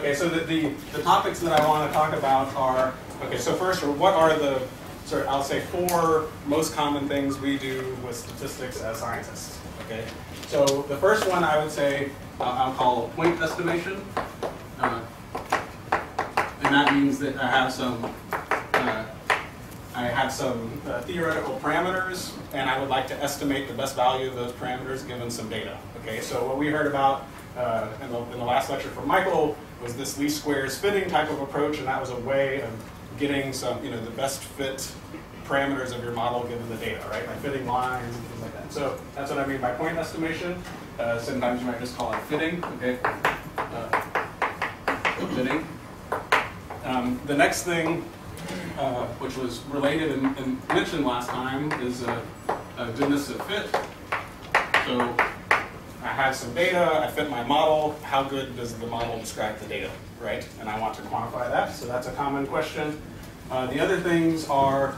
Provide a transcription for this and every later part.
Okay, so the topics that I want to talk about are, okay, so first, what are the, sort of, I'll say 4 most common things we do with statistics as scientists, okay? So the first one I would say, I'll call point estimation. And that means that I have some theoretical parameters, and I would like to estimate the best value of those parameters given some data. Okay, so what we heard about in the last lecture from Michael was this least squares fitting type of approach, and that was a way of getting some, the best fit parameters of your model given the data, right? By fitting lines and things like that. So that's what I mean by point estimation. Sometimes you might just call it fitting. Okay, fitting. The next thing, which was related and mentioned last time, is goodness of fit. So I have some data, I fit my model. How good does the model describe the data, right? And I want to quantify that, so that's a common question. The other things are,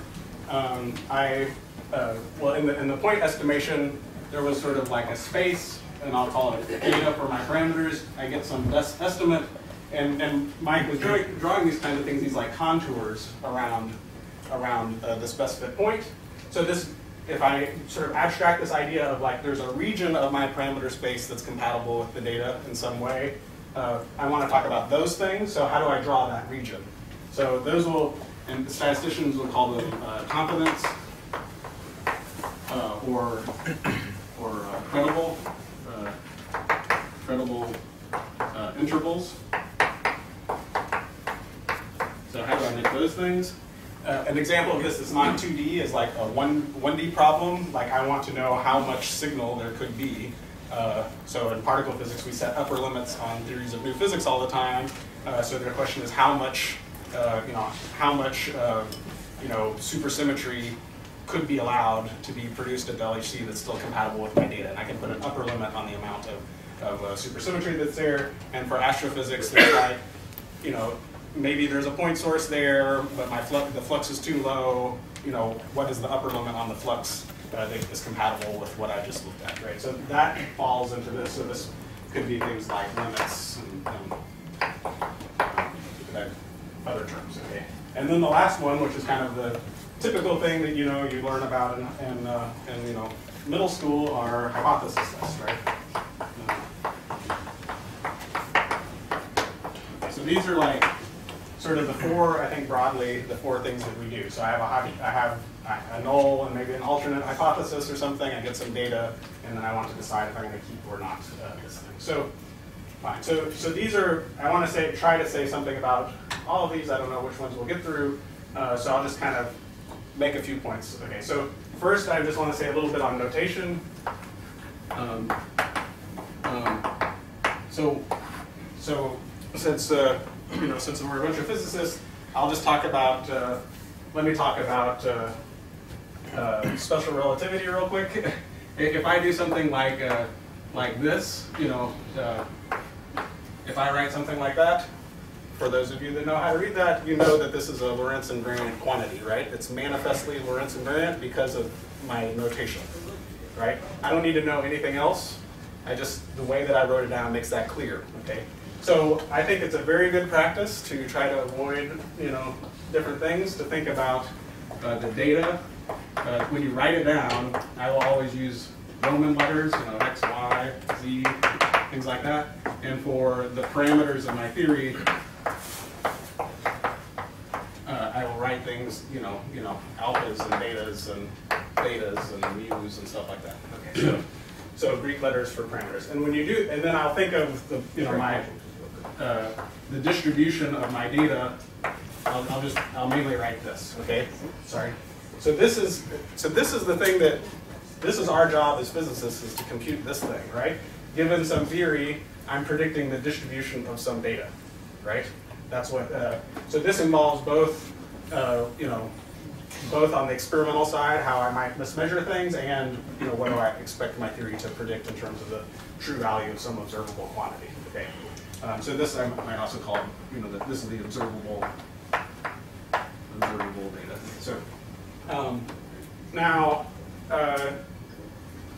well, in the point estimation, there was sort of like a space, and I'll call it data for my parameters. I get some best estimate. And Mike was drawing these kinds of things, these like contours around this best fit point. So this, if I sort of abstract this idea of like there's a region of my parameter space that's compatible with the data in some way, I want to talk about those things. So how do I draw that region? So those will, and the statisticians will call them confidence or credible intervals. So how do I make those things? An example of this that's not 2D is like a 1D problem. Like I want to know how much signal there could be. So in particle physics, we set upper limits on theories of new physics all the time. So the question is how much, supersymmetry could be allowed to be produced at the LHC that's still compatible with my data. And I can put an upper limit on the amount of supersymmetry that's there. And for astrophysics, there's like, maybe there's a point source there, but the flux is too low. What is the upper limit on the flux that is compatible with what I just looked at, right? So that falls into this. So this could be things like limits and other terms, okay? And then the last one, which is kind of the typical thing that you learn about in middle school, are hypothesis tests, right? So these are like sort of the 4, I think broadly, the 4 things that we do. So I have a null and maybe an alternate hypothesis or something. I get some data, and then I want to decide if I'm going to keep or not this thing. So fine. So these are, I want to try to say something about all of these. I don't know which ones we'll get through. So I'll just kind of make a few points. Okay. So first, I just want to say a little bit on notation. So since since we're a bunch of physicists, I'll just talk about, let me talk about special relativity real quick. If I do something like this, if I write something like that, for those of you that know how to read that, you know that this is a Lorentz invariant quantity, right? It's manifestly Lorentz invariant because of my notation, right? I don't need to know anything else. The way that I wrote it down makes that clear, okay? So I think it's a very good practice to try to avoid, different things, to think about the data. When you write it down, I will always use Roman letters, X, Y, Z, things like that. And for the parameters of my theory, I will write things, alphas and betas and thetas and mu's and stuff like that. Okay, so Greek letters for parameters. And when you do, and then I'll think of the, the distribution of my data. I'll mainly write this. Okay, sorry. So this is the thing that, this is our job as physicists, is to compute this thing, right? Given some theory, I'm predicting the distribution of some data, right? That's what. So this involves both, both on the experimental side, how I might mismeasure things, and what do I expect my theory to predict in terms of the true value of some observable quantity. Okay. So this I might also call, this is the observable data. So now,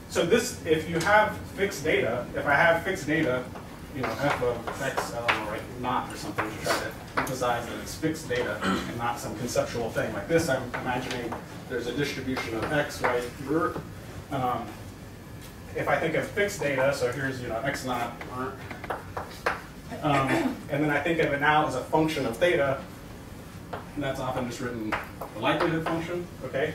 so this, if you have fixed data, if I have fixed data, f of x, I don't know, like not or something to try to emphasize that it's fixed data and not some conceptual thing. Like this, I'm imagining there's a distribution of x right here. If I think of fixed data, so here's x naught, and then I think of it now as a function of theta, and that's often just written the likelihood function, okay?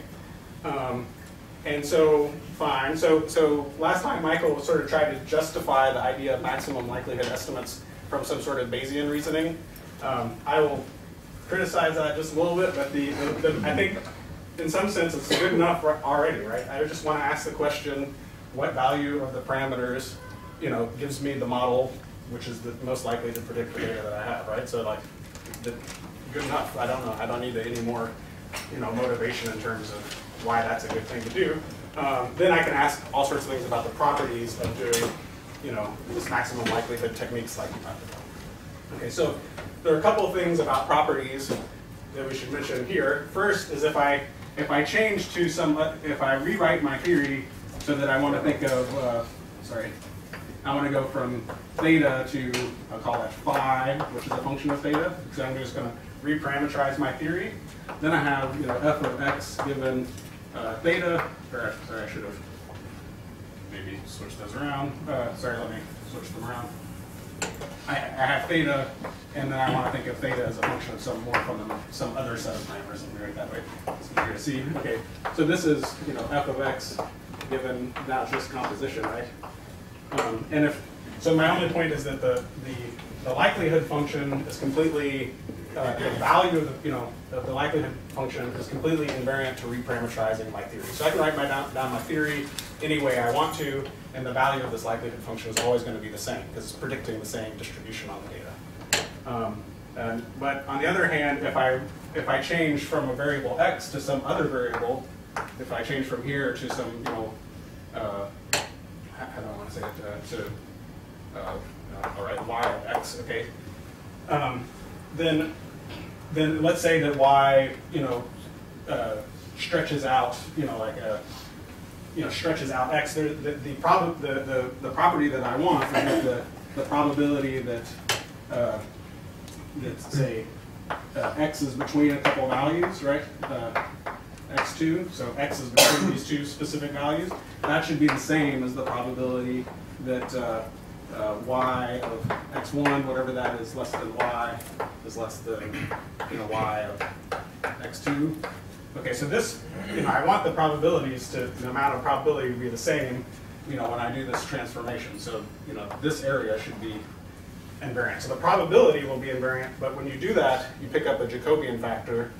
And so, fine. So last time Michael sort of tried to justify the idea of maximum likelihood estimates from some sort of Bayesian reasoning. I will criticize that just a little bit, but I think in some sense it's good enough already, right? I just want to ask the question, what value of the parameters, gives me the model, which is the most likely to predict the data that I have, right? So like, good enough. I don't know. I don't need any more, motivation in terms of why that's a good thing to do. Then I can ask all sorts of things about the properties of doing, this maximum likelihood techniques like we talked about. Okay, so there are a couple of things about properties that we should mention here. First is if I change to if I rewrite my theory so that I want to think of, I want to go from theta to, I'll call that phi, which is a function of theta, because I'm just going to reparameterize my theory. Then I have, f of x given theta, or sorry, I should have maybe switched those around. Sorry, let me switch them around. I have theta, and then I want to think of theta as a function of some other set of parameters, and rewrite that way. It's easier to see. Okay, so this is, f of x given now it's just composition, right? So my only point is that the likelihood function is completely, the value of the likelihood function is completely invariant to reparameterizing my theory. So I can write down my theory any way I want to, and the value of this likelihood function is always going to be the same, because it's predicting the same distribution on the data. But on the other hand, if I change from a variable x to some other variable, if I change from here to some, how do I want to say it, all right, y of x, okay, then let's say that y, stretches out, stretches out x. The property that I want is the probability that say x is between a couple values, right? x2, so x is between these two specific values. That should be the same as the probability that y of x1, whatever that is, less than y, is less than y of x2. Okay, so this, I want the probabilities the amount of probability to be the same, when I do this transformation. So, this area should be invariant. So the probability will be invariant, but when you do that, you pick up a Jacobian factor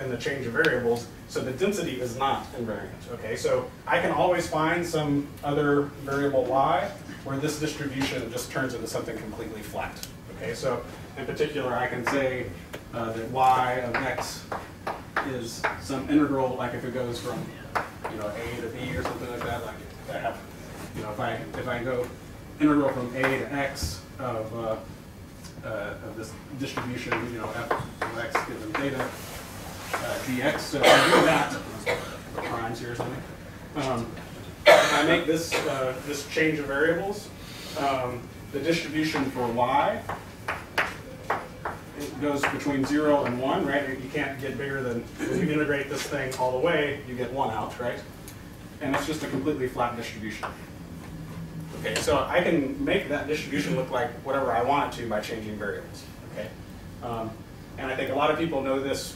in the change of variables, so the density is not invariant. Okay, so I can always find some other variable y where this distribution just turns into something completely flat. Okay, so in particular, I can say that y of x is some integral, like if it goes from a to b or something like that. Like I have, if I go integral from a to x of this distribution, f of x given theta dx. So if I do that, put primes here or something. If I make this this change of variables, the distribution for y, it goes between 0 and 1, right? You can't get bigger than, if you integrate this thing all the way, you get 1 out, right? And it's just a completely flat distribution. Okay, so I can make that distribution look like whatever I want it to by changing variables, okay? And I think a lot of people know this,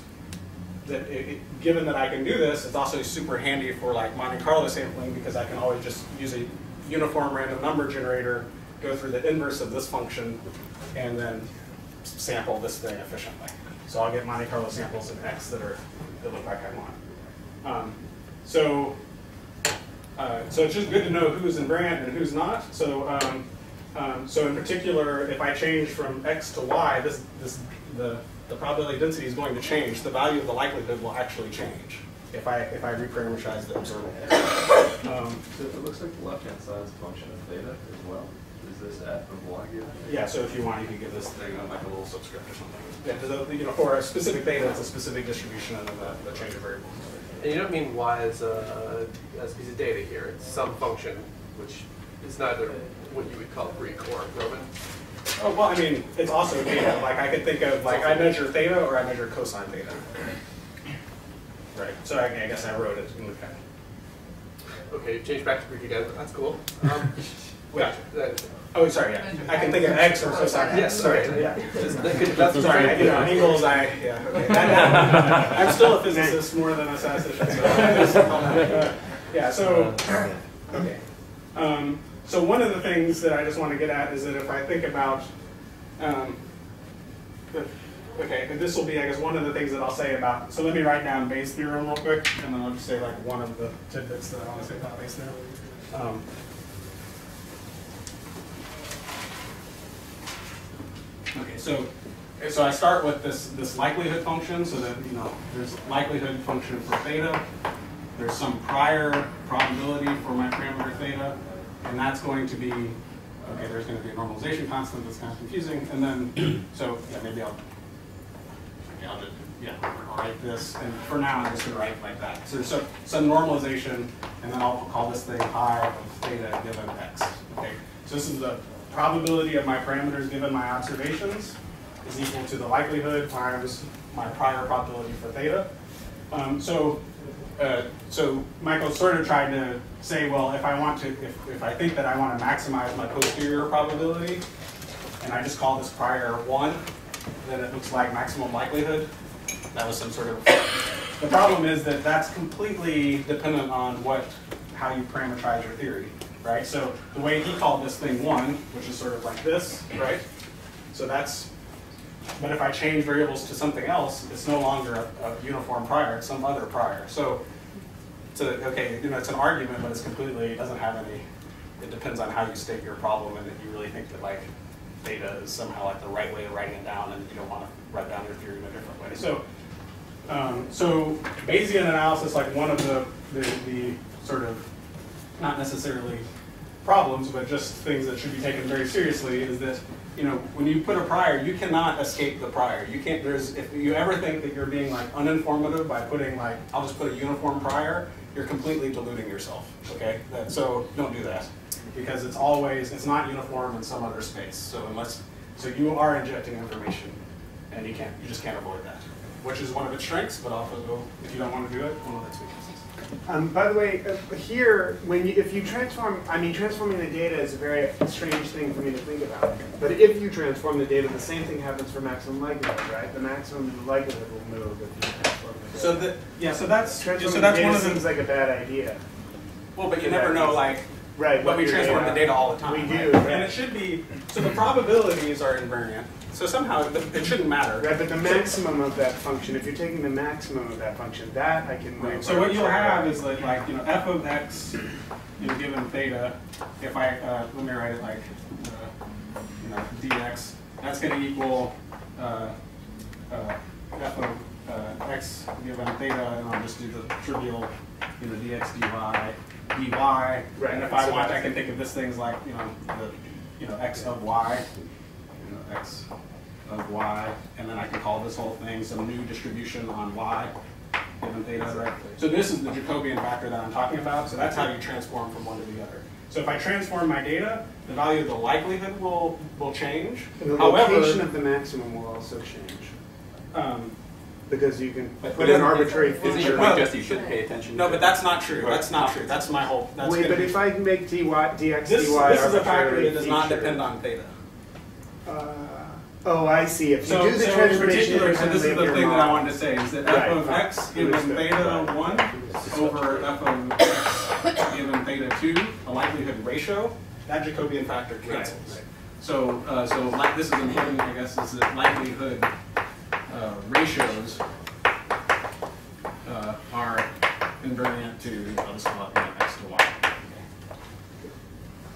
that given that I can do this, it's also super handy for like Monte Carlo sampling, because I can always just use a uniform random number generator, go through the inverse of this function, and then sample this thing efficiently. So I'll get Monte Carlo samples of x that look like I want. So it's just good to know who's invariant and who's not. So so in particular, if I change from x to y, the probability density is going to change. The value of the likelihood will actually change if I reparameterize the observable. So it looks like the left-hand side is a function of theta as well. Is this f of y given? Yeah, so if you want, you can give this thing like a little subscript or something. Yeah, for a specific theta, it's a specific distribution of the change of variables. And you don't mean y as a piece of data here. It's some function which is neither what you would call Greek or Roman? Oh, well, I mean, it's also data. Like, I could think of, like, I measure theta or I measure cosine theta. Right, so I guess I wrote it in the pen. Okay, change back to Greek again. That's cool. Wait. Oh, sorry, yeah. I can think of x or cosine. Yes, sorry. Yeah. That's sorry, angles, yeah. Okay. I'm still a physicist more than a statistician. So yeah, so, okay. So one of the things that I just want to get at is that if I think about, okay, and this will be, I guess, one of the things that I'll say about, so let me write down Bayes' theorem real quick, and then I'll just say like one of the tidbits that I want to say about Bayes' theorem. Okay, so I start with this likelihood function, so that, there's likelihood function for theta, there's some prior probability for my parameter theta, and that's going to be, okay, there's going to be a normalization constant that's kind of confusing, and then, so yeah, maybe I'll write this, and for now I'm just going to write like that. So there's some normalization, and then I'll call this thing pi of theta given x. Okay, so this is the probability of my parameters given my observations is equal to the likelihood times my prior probability for theta. So Michael sort of tried to say, well, if I think that I want to maximize my posterior probability, and I just call this prior 1, then it looks like maximum likelihood. That was some sort of, the problem is that that's completely dependent on how you parameterize your theory, right? So the way he called this thing 1, which is sort of like this, right? So that's, but if I change variables to something else, it's no longer a uniform prior, it's some other prior. So okay, it's an argument, but it's completely, it doesn't have any, it depends on how you state your problem, and if you really think that like theta is somehow like the right way of writing it down, and you don't want to write down your theory in a different way. So Bayesian analysis, like one of the sort of, not necessarily problems, but just things that should be taken very seriously, is that when you put a prior, you cannot escape the prior. You can't. If you ever think that you're being like uninformative by putting like, I'll just put a uniform prior, you're completely deluding yourself. Okay, so don't do that, because it's not uniform in some other space. So you are injecting information, and you just can't avoid that, which is one of its strengths, but also, if you don't want to do it, one of its weaknesses. By the way, here, if you transforming the data is a very strange thing for me to think about. But if you transform the data, the same thing happens for maximum likelihood, right? The maximum likelihood will move if you transform the data. So that's transforming that's the one data of the, seems like a bad idea. Well, but you never know, like, right, but we transform the data all the time. We do, right? right. And it should be, so the probabilities are invariant. So somehow it shouldn't matter. Right, but the maximum of that function, if you're taking the maximum of that function, that I can move. So what you'll have is like f of x, given theta, if I, let me write it like, dx, that's going to equal f of x given theta, and I'll just do the trivial, dx dy, right. And if I want, I can think of this thing as like, x of y, x of y, and then I can call this whole thing some new distribution on y given theta, right? So this is the Jacobian factor that I'm talking about, so that's how you transform from one to the other. So if I transform my data, the value of the likelihood will change. And the location of the maximum will also change. Because you can put an arbitrary feature. Well, just you should pay attention. No, but that's not true. That's not true. That's my whole. Wait, but if I can make dx, dy this is a factor that does not depend on theta. Oh, I see. If you do the transformation, so this is the thing that I wanted to say, is that f of x given theta 1 over f of x given theta 2, a likelihood ratio, that Jacobian factor cancels. Right. So this is important, I guess, is that likelihood ratios are invariant to, I'll just call it x to y.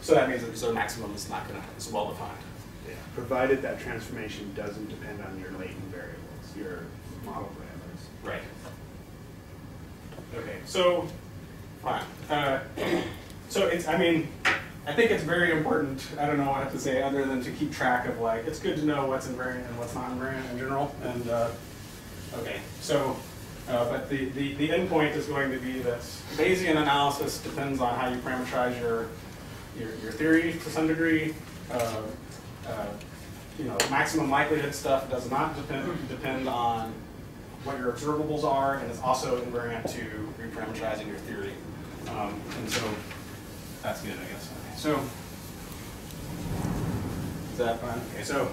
So that means that the maximum is not going to, it's well defined. Yeah. Provided that transformation doesn't depend on your latent variables, your model parameters. Right. Okay, so, fine. So it's, I think it's very important, I don't know what I have to say other than to keep track of like, it's good to know what's invariant and what's not invariant in general. And okay, so, but the end point is going to be that Bayesian analysis depends on how you parameterize your theory to some degree. Maximum likelihood stuff does not depend on what your observables are, and it's also invariant to reparameterizing your theory. And so that's good, I guess. Okay, so is that fine? Okay, so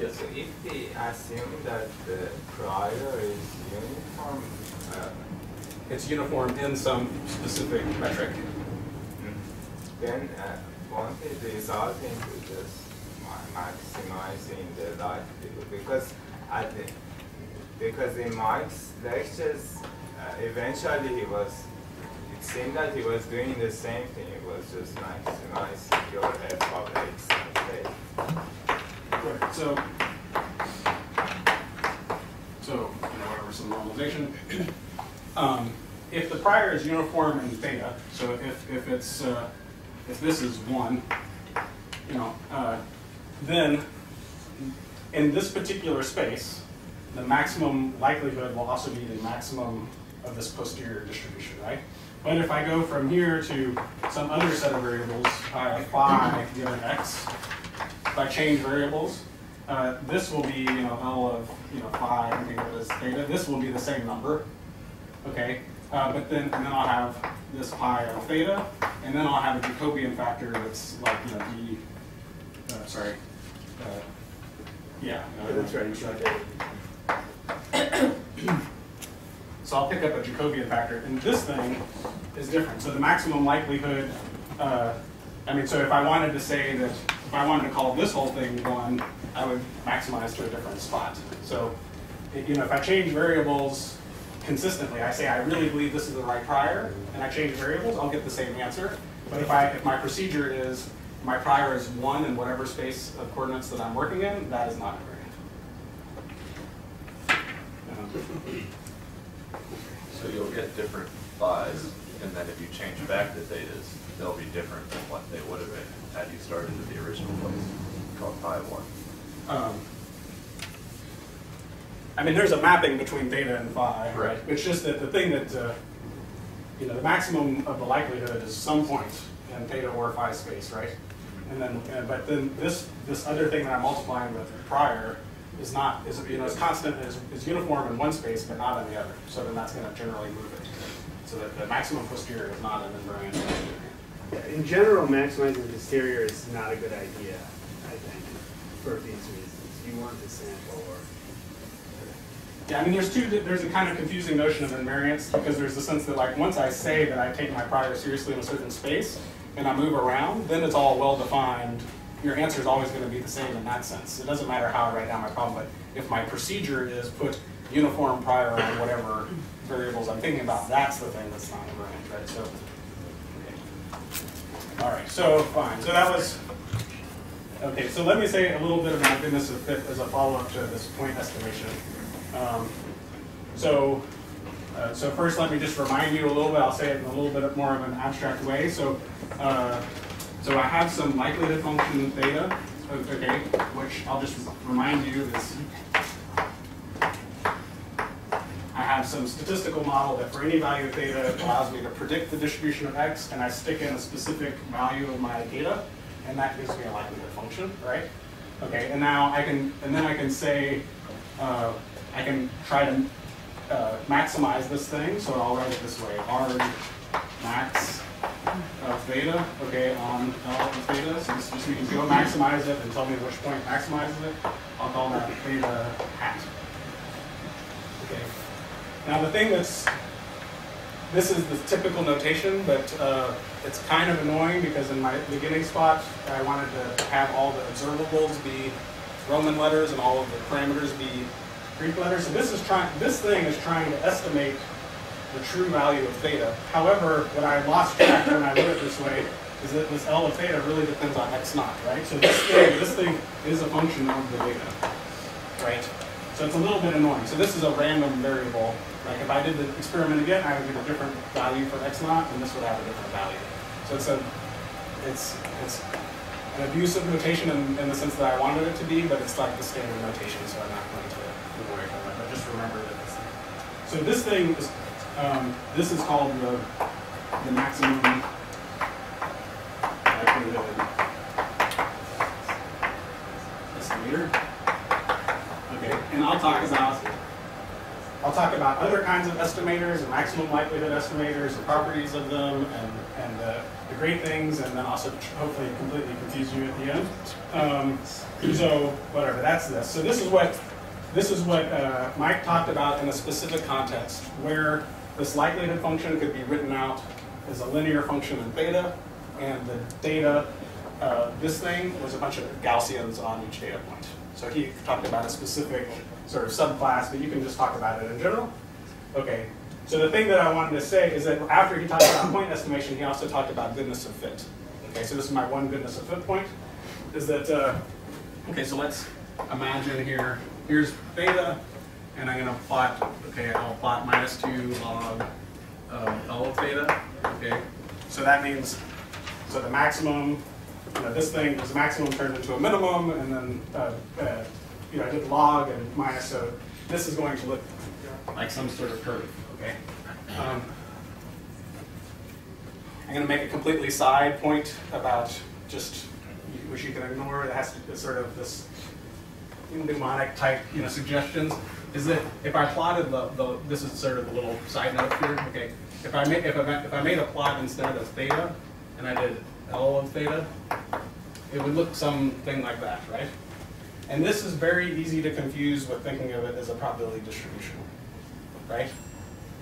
yes. So if we assume that the prior is uniform, it's uniform in some specific metric. then won't it result into just maximizing the likelihood? Because in Mike's lectures, eventually it seemed that he was doing the same thing. It was just maximize your f of x and Right. So whatever, some normalization. If the prior is uniform in theta, so if this is 1, then in this particular space, the maximum likelihood will also be the maximum of this posterior distribution, right? But if I go from here to some other set of variables, phi given x, if I change variables, this will be L of phi, I think it is theta. This will be the same number, okay? And then I'll have this pi of theta, and then I'll have a Jacobian factor that's like d. Sorry. Yeah. That's right. So I'll pick up a Jacobian factor, and this thing is different. So the maximum likelihood. So if I wanted to say that, if I wanted to call this whole thing 1, I would maximize to a different spot. So, if I change variables consistently, I say I really believe this is the right prior, and I change variables, I'll get the same answer. But if my procedure is my prior is 1 in whatever space of coordinates that I'm working in, that is not invariant. So you'll get different phi's, and then if you change back the thetas, they'll be different than what they would have been had you started at the original place, called phi 1. There's a mapping between theta and phi, right? It's just that the thing that, the maximum of the likelihood is some point in theta or phi space, right? And then, but then this other thing that I'm multiplying with prior is not, it's constant, is uniform in one space, but not in the other. So then that's going to generally move it. So that the maximum posterior is not an invariant. In general, maximizing posterior is not a good idea, I think, for these reasons. You want to sample or... Yeah, there's a kind of confusing notion of invariance, because there's the sense that like once I say that I take my prior seriously in a certain space and I move around, then it's all well defined. Your answer is always going to be the same in that sense. It doesn't matter how I write down my problem, but if my procedure is put uniform prior on whatever variables I'm thinking about, that's the thing that's not invariant, right? So, okay. All right, so fine. So that was, okay, so let me say a little bit about goodness of fit as a follow-up to this point estimation. So first, let me just remind you a little bit. I'll say it in a little bit more of an abstract way. So I have some likelihood function theta, okay, which I'll just remind you is I have some statistical model that for any value of theta allows me to predict the distribution of x, and I stick in a specific value of my theta, and that gives me a likelihood function, right? Okay, and now I can say I can try to maximize this thing, so I'll write it this way: R max of theta, okay, on L of theta. So this just means go maximize it and tell me which point maximizes it. I'll call that theta hat. Okay. Now the thing this is the typical notation, but it's kind of annoying because in my beginning spot, I wanted to have all the observables be Roman letters and all of the parameters be Greek letters. So this thing is trying to estimate the true value of theta. However, what I lost track when I wrote it this way is that this L of theta really depends on x naught, right? So this thing is a function of the data, right? So it's a little bit annoying. So this is a random variable. Like if I did the experiment again, I would get a different value for x naught, and this would have a different value. So it's an abusive notation in the sense that I wanted it to be, but it's like the standard notation, so I'm not going to move away from it. But just remember that this thing. So this thing is this is called the maximum estimator. Okay, and I'll talk about other kinds of estimators and maximum likelihood estimators, the properties of them, and the great things, and then also hopefully completely confuse you at the end. So whatever, that's this. So this is what Mike talked about in a specific context where this likelihood function could be written out as a linear function in theta, and the data, this thing was a bunch of Gaussians on each data point. So he talked about a specific sort of subclass, but you can just talk about it in general. Okay, so the thing that I wanted to say is that after he talked about point estimation, he also talked about goodness of fit. Okay, so this is my one goodness of fit point, is that, okay, so let's imagine here's theta, and I'm going to plot, okay, I'll plot -2 log L of theta, okay? So that means, so the maximum, this thing was maximum turned into a minimum, and then I did log and minus, so this is going to look like some sort of curve, okay? I'm going to make a completely side point about just, which you can ignore, that has to be sort of this mnemonic type suggestions, is that if I plotted this is sort of a little side note here, okay? If I made a plot instead of theta, and I did L of theta, it would look something like that, right? And this is very easy to confuse with thinking of it as a probability distribution, right?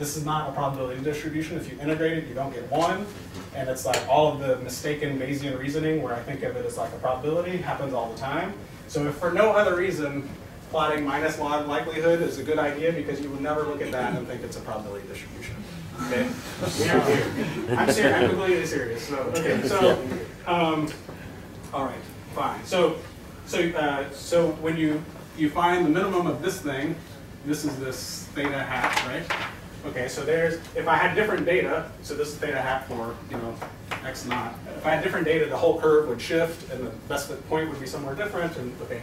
This is not a probability distribution. If you integrate it, you don't get 1, and it's like all of the mistaken Bayesian reasoning where I think of it as like a probability happens all the time. So if for no other reason, plotting minus log likelihood is a good idea because you would never look at that and think it's a probability distribution. Okay? I'm serious. I'm completely serious. So, okay. So, all right, fine. So when you find the minimum of this thing, this is this theta hat, right? Okay. So if I had different data, so this is theta hat for x naught. If I had different data, the whole curve would shift, and the best fit point would be somewhere different. And okay.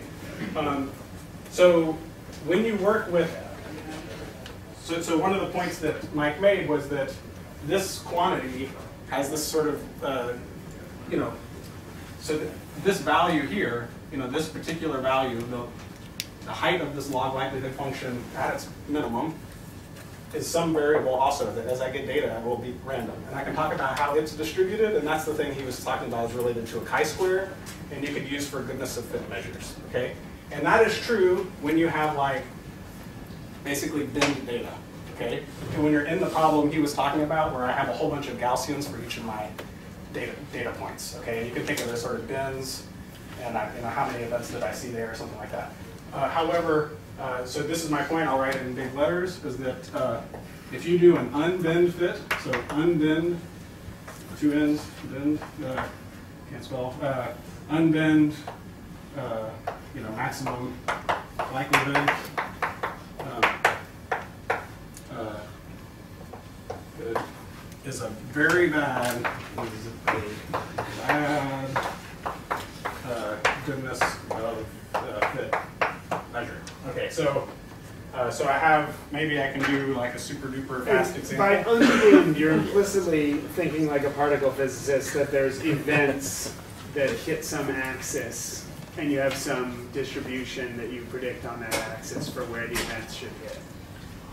So when you work with, so one of the points that Mike made was that this quantity has this sort of, so this value here, this particular value, the height of this log likelihood function at its minimum is some variable also that as I get data, it will be random. And I can talk about how it's distributed, and that's the thing he was talking about is related to a chi-square, and you could use for goodness of fit measures, okay? And that is true when you have like basically binned data, okay? And when you're in the problem he was talking about where I have a whole bunch of Gaussians for each of my data points, okay? And you can think of it as sort of bins, and how many events did I see there or something like that. However, so this is my point, I'll write it in big letters, is that if you do an unbinned fit, so unbinned, 2 ends, binned, can't spell, unbinned, maximum likelihood, is a very bad, goodness of fit measure. Okay, so I have, maybe I can do like a super duper fast example. By unbinned, you're implicitly thinking like a particle physicist that there's events that hit some axis, and you have some distribution that you predict on that axis for where the events should hit.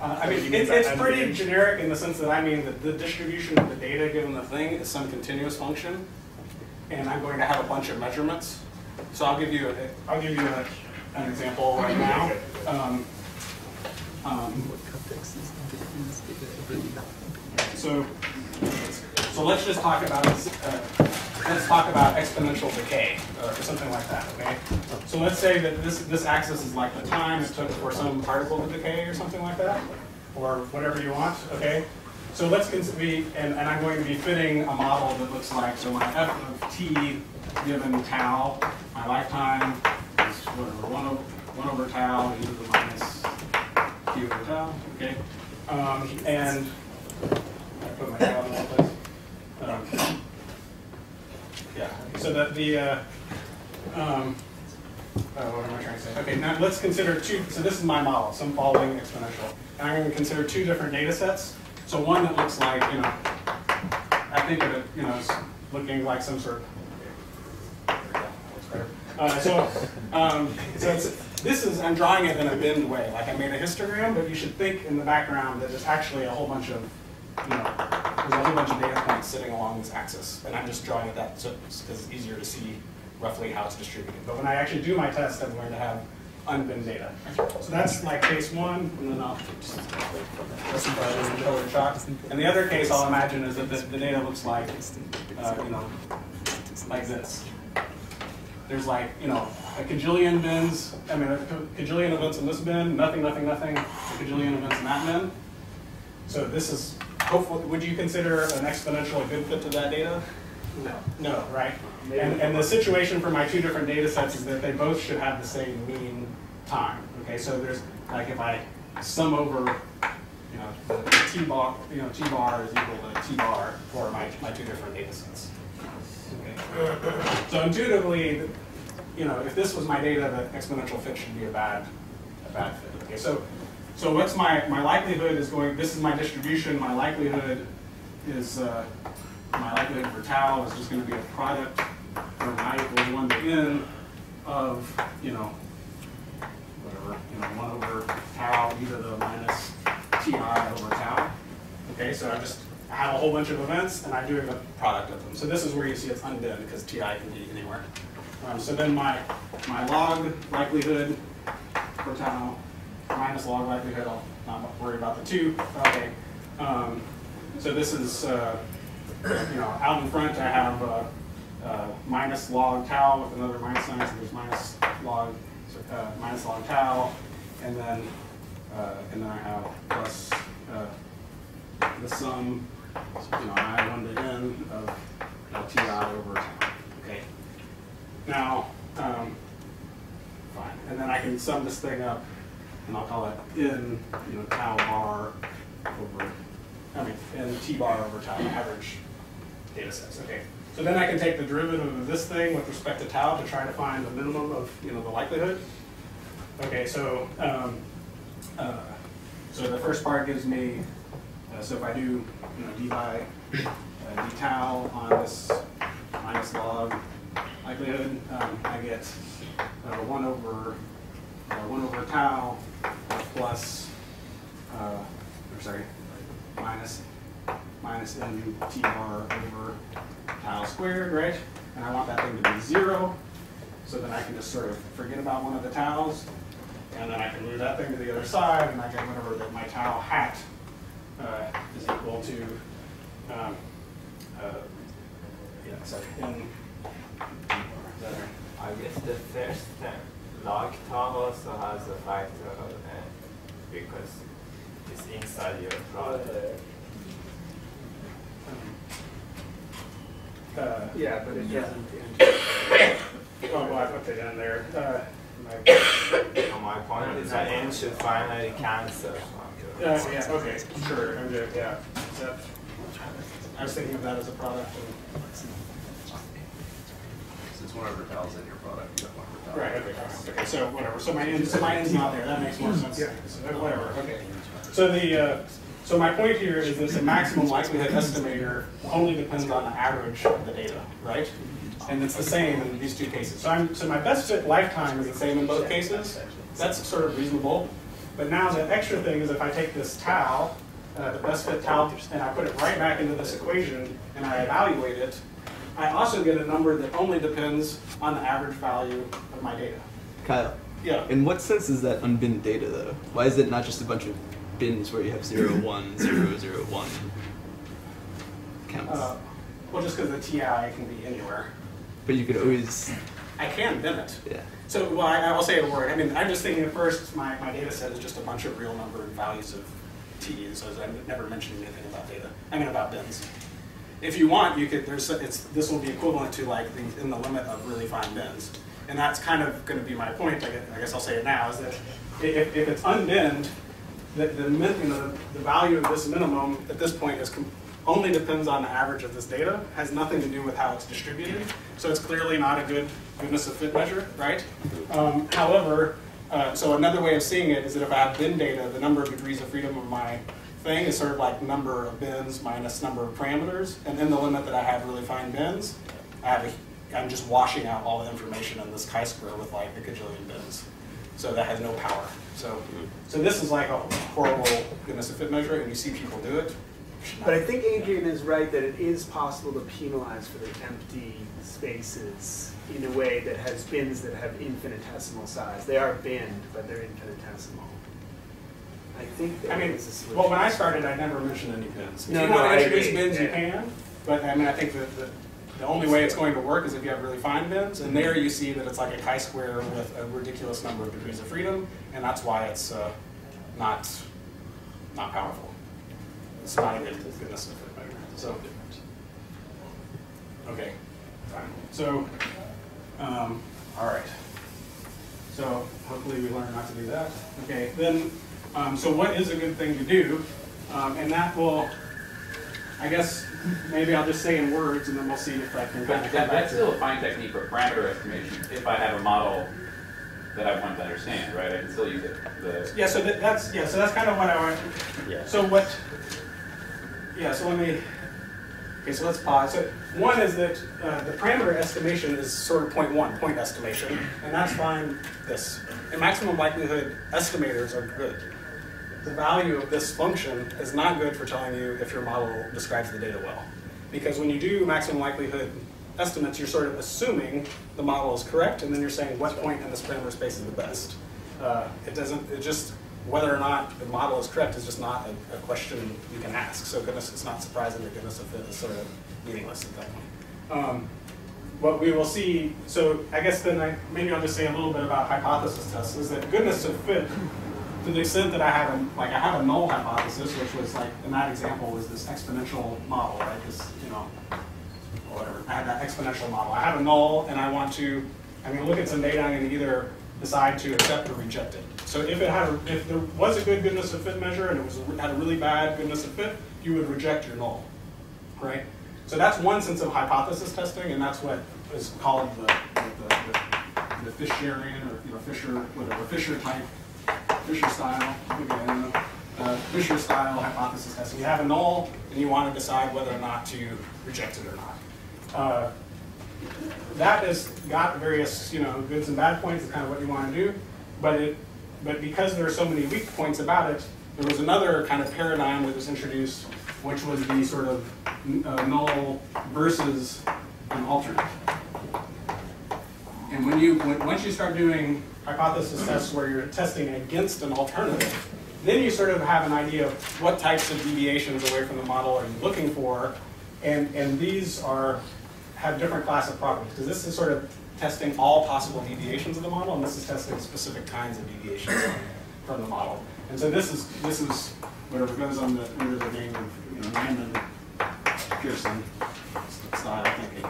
I mean, it's pretty generic in the sense that I mean that the distribution of the data given the thing is some continuous function, and I'm going to have a bunch of measurements. So I'll give you an example right now. So let's just talk about let's talk about exponential decay or something like that. Okay. So let's say that this axis is like the time it took for some particle to decay or something like that, or whatever you want. Okay. So let's and I'm going to be fitting a model that looks like, so my f of t given tau, my lifetime is whatever 1 over tau e to the minus t over tau. Okay. And I put my tau in that place. Yeah, so that what am I trying to say? Okay, now let's consider so this is my model, some following exponential. And I'm going to consider 2 different data sets. So one that looks like, I think of it, as looking like some sort of, there we go, looks better. I'm drawing it in a binned way. Like I made a histogram, but you should think in the background that there's actually a whole bunch of, there's a whole bunch of data points sitting along this axis. And I'm just drawing it that because it's easier to see roughly how it's distributed. But when I actually do my test, I'm going to have unbinned data. So that's like case one, and then I'll just show it a shot. And the other case I'll imagine is that the data looks like, like this. There's like, a kajillion bins, a kajillion events in this bin, nothing, nothing, nothing, a kajillion events in that bin. So this is, hopefully, would you consider an exponential a good fit to that data? No. No, right? And the situation for my two different data sets is that they both should have the same mean time. Okay, so there's, like if I sum over, the t-bar, t-bar is equal to t-bar for my two different data sets. Okay. So intuitively, if this was my data, the exponential fit should be a bad fit. Okay, so what's my likelihood is going, this is my distribution, my likelihood is, my likelihood for tau is just going to be a product from I equals 1 to n of, whatever, 1 over tau e to the minus ti over tau. Okay, so I have a whole bunch of events and I'm doing the product of them. So this is where you see it's unbinned because ti can be anywhere. So then my log likelihood for tau minus log likelihood, I'll not worry about the 2. Okay. So this is, out in front I have minus log tau with another minus sign, so there's minus log tau, and then I have plus the sum, I 1 to n of ti over tau. Okay. Now, fine, and then I can sum this thing up, and I'll call it n, tau bar over, n t bar over tau, average data sets. Okay. So then I can take the derivative of this thing with respect to tau to try to find the minimum of the likelihood. Okay, so so the first part gives me, so if I do d by d tau on this minus log likelihood, I get 1 over tau plus minus n t bar over tau squared, right? And I want that thing to be 0, so then I can just sort of forget about one of the taus, and then I can move that thing to the other side, and I get whatever that my tau hat is equal to, n. I guess the first term, log tau also has a factor of n because it's inside your product. Yeah, but it doesn't. Oh, well, I put it in there. My point is that n should finally cancel. Yeah, okay, sure. I'm good, yeah. I was thinking of that as a product. Since whatever tau's in your product, you have one for tau. Right, okay, so whatever. So my n's not there. That makes more sense. Yeah. So whatever, okay. So my point here is that the maximum likelihood estimator only depends on the average of the data, right? And it's the same in these two cases. So my best fit lifetime is the same in both cases. That's sort of reasonable. But now the extra thing is if I take this tau, the best fit tau, and I put it right back into this equation and I evaluate it, I also get a number that only depends on the average value of my data. Kyle, Yeah. in what sense is that unbinned data though? Why is it not just a bunch of bins where you have 0, 1, 0, 0, 1 counts? Well, just because the TI can be anywhere. But you could always, I can bin it. yeah. So, well, I'll say a word. I mean, I'm just thinking at first, my data set is just a bunch of real number and values of T's, so I'm never mentioning anything about data. I mean, about bins. If you want, you could, this will be equivalent to like in the limit of really fine bins. And that's kind of going to be my point, I guess I'll say it now, is that if it's unbinned, the value of this minimum at this point is only depends on the average of this data, has nothing to do with how it's distributed. So it's clearly not a goodness of fit measure, right? However, so another way of seeing it is that if I have bin data, the number of degrees of freedom of my thing is sort of like number of bins minus number of parameters. And in the limit that I have really fine bins, I have I'm just washing out all the information in this chi-square with like a gajillion bins. So that has no power. So this is like a horrible goodness of fit measure, and you see people do it. But I think Adrian is right that it is possible to penalize for the empty spaces in a way that has bins that have infinitesimal size. They are binned, but they're infinitesimal. I think there is a solution. Well, when I started, I never mentioned any bins. If No, you no, want I to introduce agree. bins, you can. But I mean, I think that the only way it's going to work is if you have really fine bins, and there you see that it's like a chi-square with a ridiculous number of degrees of freedom, and that's why it's not powerful. It's not a good goodness of fit measure. So, okay, fine. So, all right. So hopefully we learn not to do that. Okay, then, so what is a good thing to do? And that will, I guess, maybe I'll just say in words, and then we'll see if I can kind of come back That's to still it. a fine technique for parameter estimation if I have a model that I want to understand, right? I can still use it. Yeah, so that's kind of what I want. Yeah. So what? Yeah. So let me. Okay, so let's pause. So one is that the parameter estimation is sort of point estimation, and that's fine. This and maximum likelihood estimators are good. The value of this function is not good for telling you if your model describes the data well, because when you do maximum likelihood estimates, you're sort of assuming the model is correct, and then you're saying what point in this parameter space is the best. It just, whether or not the model is correct is just not a question you can ask. So goodness, it's not surprising that goodness of fit is sort of meaningless at that point. What we will see, so I guess then maybe I'll just say a little bit about hypothesis tests, is that goodness of fit, to the extent that I have a null hypothesis, which was like, in that example was this exponential model, right? This, whatever. I have that exponential model. I have a null, and I'm going to look at some data, I'm going to either decide to accept or reject it. So if there was a good goodness of fit measure and it had a really bad goodness of fit, you would reject your null, right? So that's one sense of hypothesis testing, and that's what is called the Fisherian or Fisher type, Fisher style. Fisher style hypothesis testing. You have a null, and you want to decide whether or not to reject it or not. That has got various, goods and bad points. It's kind of what you want to do, but because there are so many weak points about it, there was another kind of paradigm that was introduced, which was the sort of null versus an alternate. And once you start doing hypothesis tests where you're testing against an alternative, then you sort of have an idea of what types of deviations away from the model are you looking for, and these have different class of properties, because this is sort of testing all possible deviations of the model, and this is testing specific kinds of deviations from the model. And so this is whatever goes on under the name of Random Pearson style thinking.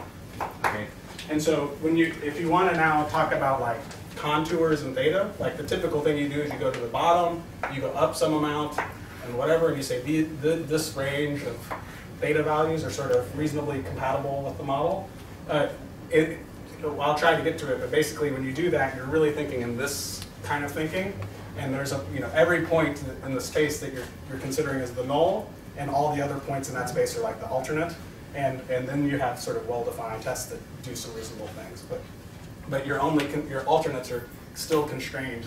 Okay. And so if you want to now talk about like contours and theta, like the typical thing you do is you go to the bottom, you go up some amount, and whatever, and you say this range of theta values are sort of reasonably compatible with the model. I'll try to get to it, but basically when you do that, you're really thinking in this kind of thinking, and there's every point in the space that you're considering as the null, and all the other points in that space are like the alternate, and then you have sort of well-defined tests that do some reasonable things, but your alternates are still constrained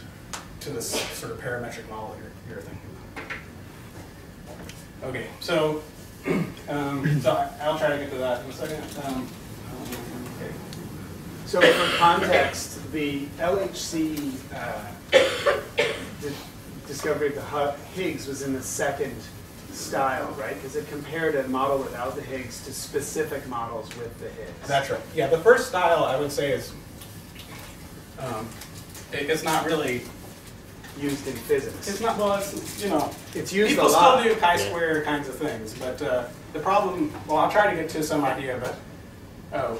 to this sort of parametric model you're thinking about. Okay, so I'll try to get to that in a second. Okay. So for context, the LHC discovery of the Higgs was in the second style, right? Because it compared a model without the Higgs to specific models with the Higgs. That's right. Yeah, the first style I would say is it's not really used in physics. It's not, well, it's it's used people a lot. still do chi-square kinds of things, but the problem, well, I'll try to get to some idea, but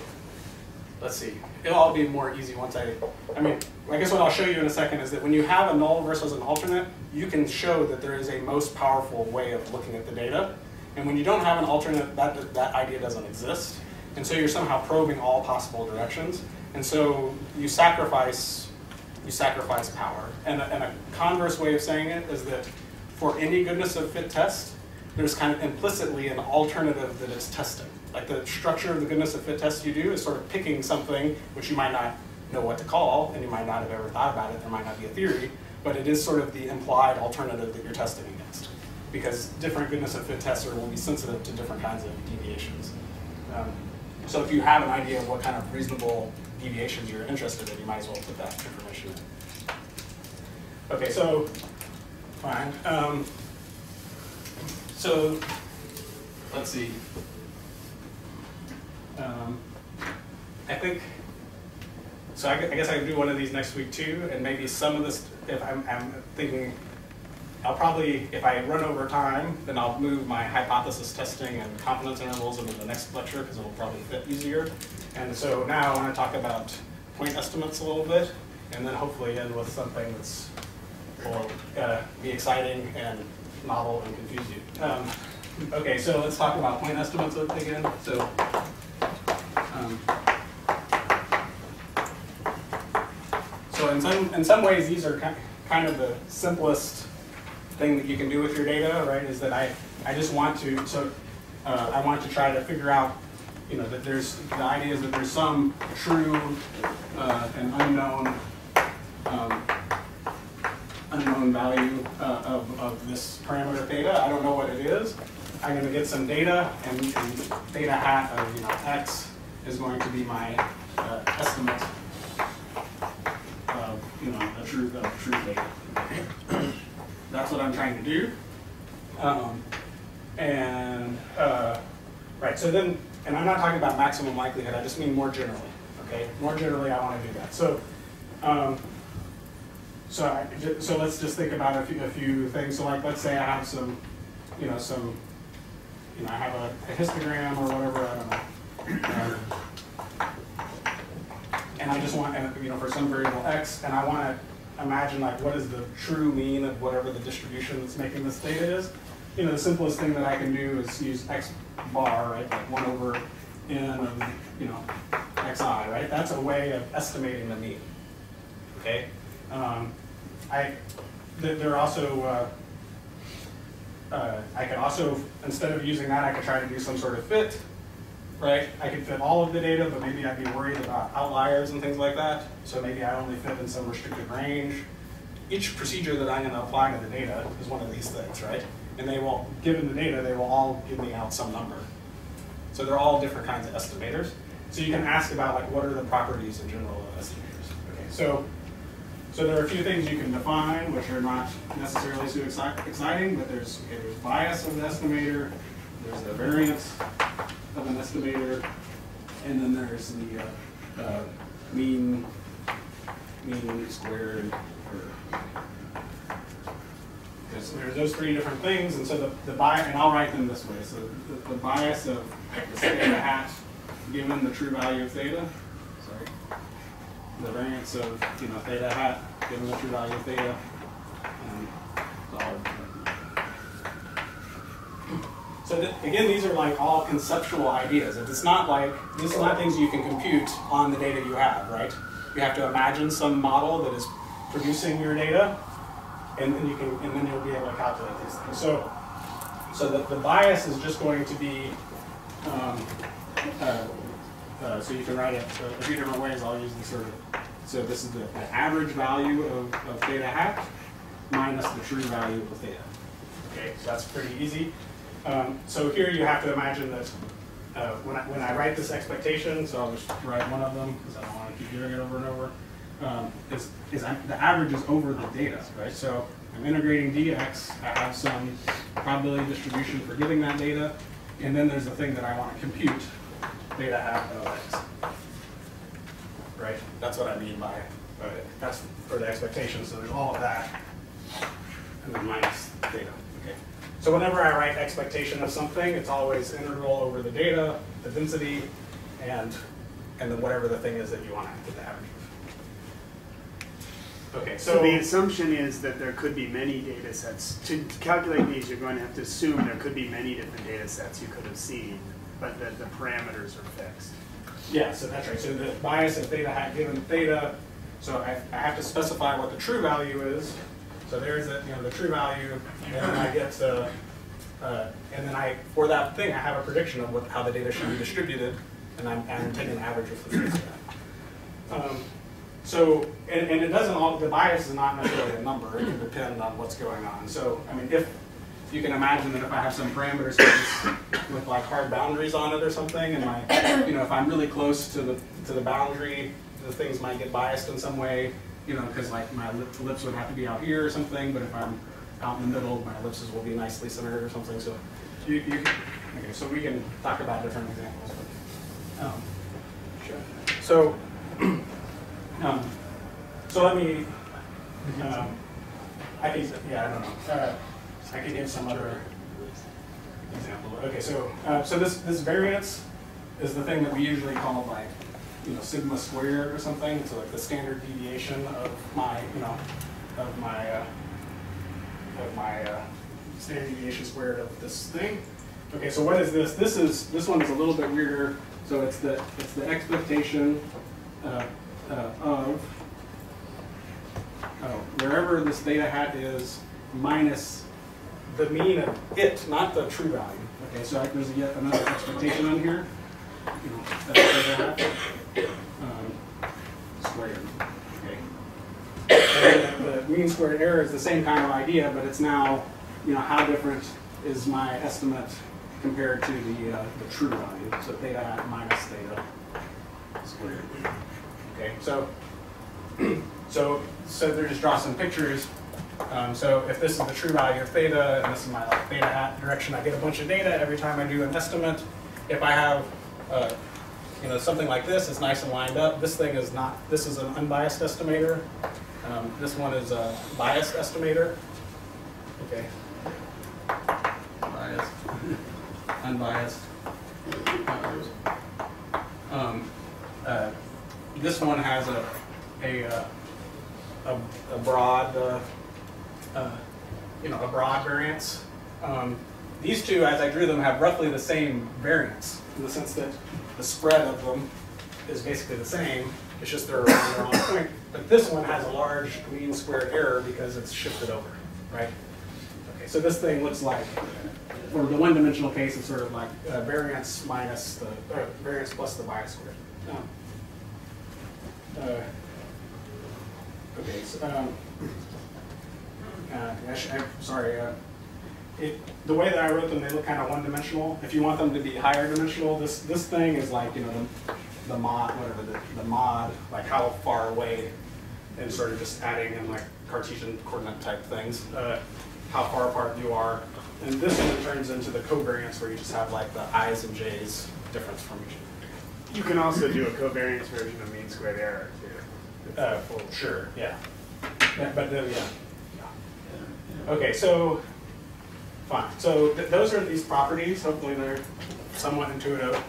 let's see. It'll all be more easy once I guess what I'll show you in a second is that when you have a null versus an alternate, you can show that there is a most powerful way of looking at the data. And when you don't have an alternate, that idea doesn't exist. And so you're somehow probing all possible directions. And so you sacrifice power. And a converse way of saying it is that for any goodness of fit test, there's kind of implicitly an alternative that it's testing. Like the structure of the goodness of fit test you do is sort of picking something which you might not know what to call, and you might not have ever thought about it, there might not be a theory, but it is sort of the implied alternative that you're testing against. Because different goodness of fit tester will be sensitive to different kinds of deviations. So if you have an idea of what kind of reasonable deviations you're interested in, you might as well put that information in. Okay, so, fine. So, let's see. I think, so I guess I can do one of these next week too, and maybe some of this, if I'm thinking, I'll probably, if I run over time, then I'll move my hypothesis testing and confidence intervals into the next lecture because it'll probably fit easier. And so now I want to talk about point estimates a little bit, and then hopefully end with something that's will be exciting and novel and confuse you. Okay, so let's talk about point estimates again. So in some ways, these are kind of the simplest thing that you can do with your data, right? Is that I just want to, I want to try to figure out, that the idea is that there's some true and unknown value of this parameter theta. I don't know what it is. I'm going to get some data, and theta hat of x is going to be my estimate of a true theta. That's what I'm trying to do. Right, so then, and I'm not talking about maximum likelihood, I just mean more generally, okay? More generally, I want to do that. So, so let's just think about a few things. So like, let's say I have some, I have a histogram or whatever, I don't know. And I just want, for some variable x, and I want to imagine like what is the true mean of whatever the distribution that's making this theta is. The simplest thing that I can do is use x bar, right? Like 1 over n of xi, right? That's a way of estimating the mean. Okay. There are also I could also, instead of using that, I could try to do some sort of fit. Right? I could fit all of the data, but maybe I'd be worried about outliers and things like that. So maybe I only fit in some restricted range. Each procedure that I'm going to apply to the data is one of these things, right? And they will, given the data, they will all give me out some number. So they're all different kinds of estimators. So you can ask about like what are the properties in general of estimators. Okay, so there are a few things you can define, which are not necessarily so exciting, but there's bias of the estimator, there's the variance of an estimator, and then there's the mean squared. There's those three different things, and so the bias, and I'll write them this way. So the bias of the theta hat given the true value of theta, the variance of theta hat given the true value of theta, and so again, these are like all conceptual ideas. It's not like, these are not things you can compute on the data you have, right? You have to imagine some model that is producing your data, and then you'll be able to calculate these things. So the bias is just going to be, so you can write it a few different ways. I'll use this so this is the average value of theta hat minus the true value of theta. Okay, so that's pretty easy. So here you have to imagine that when I write this expectation, so I'll just write one of them because I don't want to keep doing it over and over, the average is over the data, right? So I'm integrating dx, I have some probability distribution for getting that data, and then there's the thing that I want to compute, theta hat of x. Right? That's what I mean by, that's for the expectation, so there's all of that, and then minus theta. Okay. So whenever I write expectation of something, it's always integral over the data, the density, and then whatever the thing is that you want to get the average of. Okay, so the assumption is that there could be many data sets. To calculate these, you're going to have to assume there could be many different data sets you could have seen, but that the parameters are fixed. Yeah, so that's right. So the bias of theta hat given theta, so I have to specify what the true value is. So there's the true value, and then I get And then for that thing, I have a prediction of how the data should be distributed, and I'm taking an average of the of that. So, and it doesn't the bias is not necessarily a number. It can depend on what's going on. So, I mean, if you can imagine that if I have some parameter space with like hard boundaries on it or something, and if I'm really close to the boundary, the things might get biased in some way, because like my ellipse would have to be out here or something. But if I'm out in the middle, my ellipses will be nicely centered or something. So, okay, so we can talk about different examples. But, sure. So. So let me, I don't know. I can give some other example. Okay, so this variance is the thing that we usually call like, sigma squared or something. So like the standard deviation of my, standard deviation squared of this thing. Okay, so what is this? This one is a little bit weirder. So it's the expectation of wherever this theta hat is minus the mean of it, not the true value. Okay, so there's yet another expectation on here. Squared. Okay. And the mean squared error is the same kind of idea, but it's now, how different is my estimate compared to the true value? So theta hat minus theta squared. Okay, so there, just draw some pictures. So if this is the true value of theta, and this is my theta hat direction, I get a bunch of data every time I do an estimate. If I have something like this, it's nice and lined up. This thing is not. This is an unbiased estimator. This one is a biased estimator. Okay. Biased, unbiased. This one has a broad, a broad variance. These two, as I drew them, have roughly the same variance in the sense that the spread of them is basically the same. It's just they're around the wrong point. But this one has a large mean squared error because it's shifted over, right? Okay, so this thing looks like, for the one-dimensional case, it's sort of like variance minus the variance plus the bias squared. Okay, so, sorry. The way that I wrote them, they look kind of one-dimensional. If you want them to be higher dimensional, this thing is like, the mod, whatever, the mod, like how far away, and sort of just adding in like Cartesian coordinate type things, how far apart you are. And this one turns into the covariance where you just have like the i's and j's difference from each other. You can also do a covariance version of mean squared error too. Sure, yeah. Okay, so fine. So those are these properties. Hopefully they're somewhat intuitive.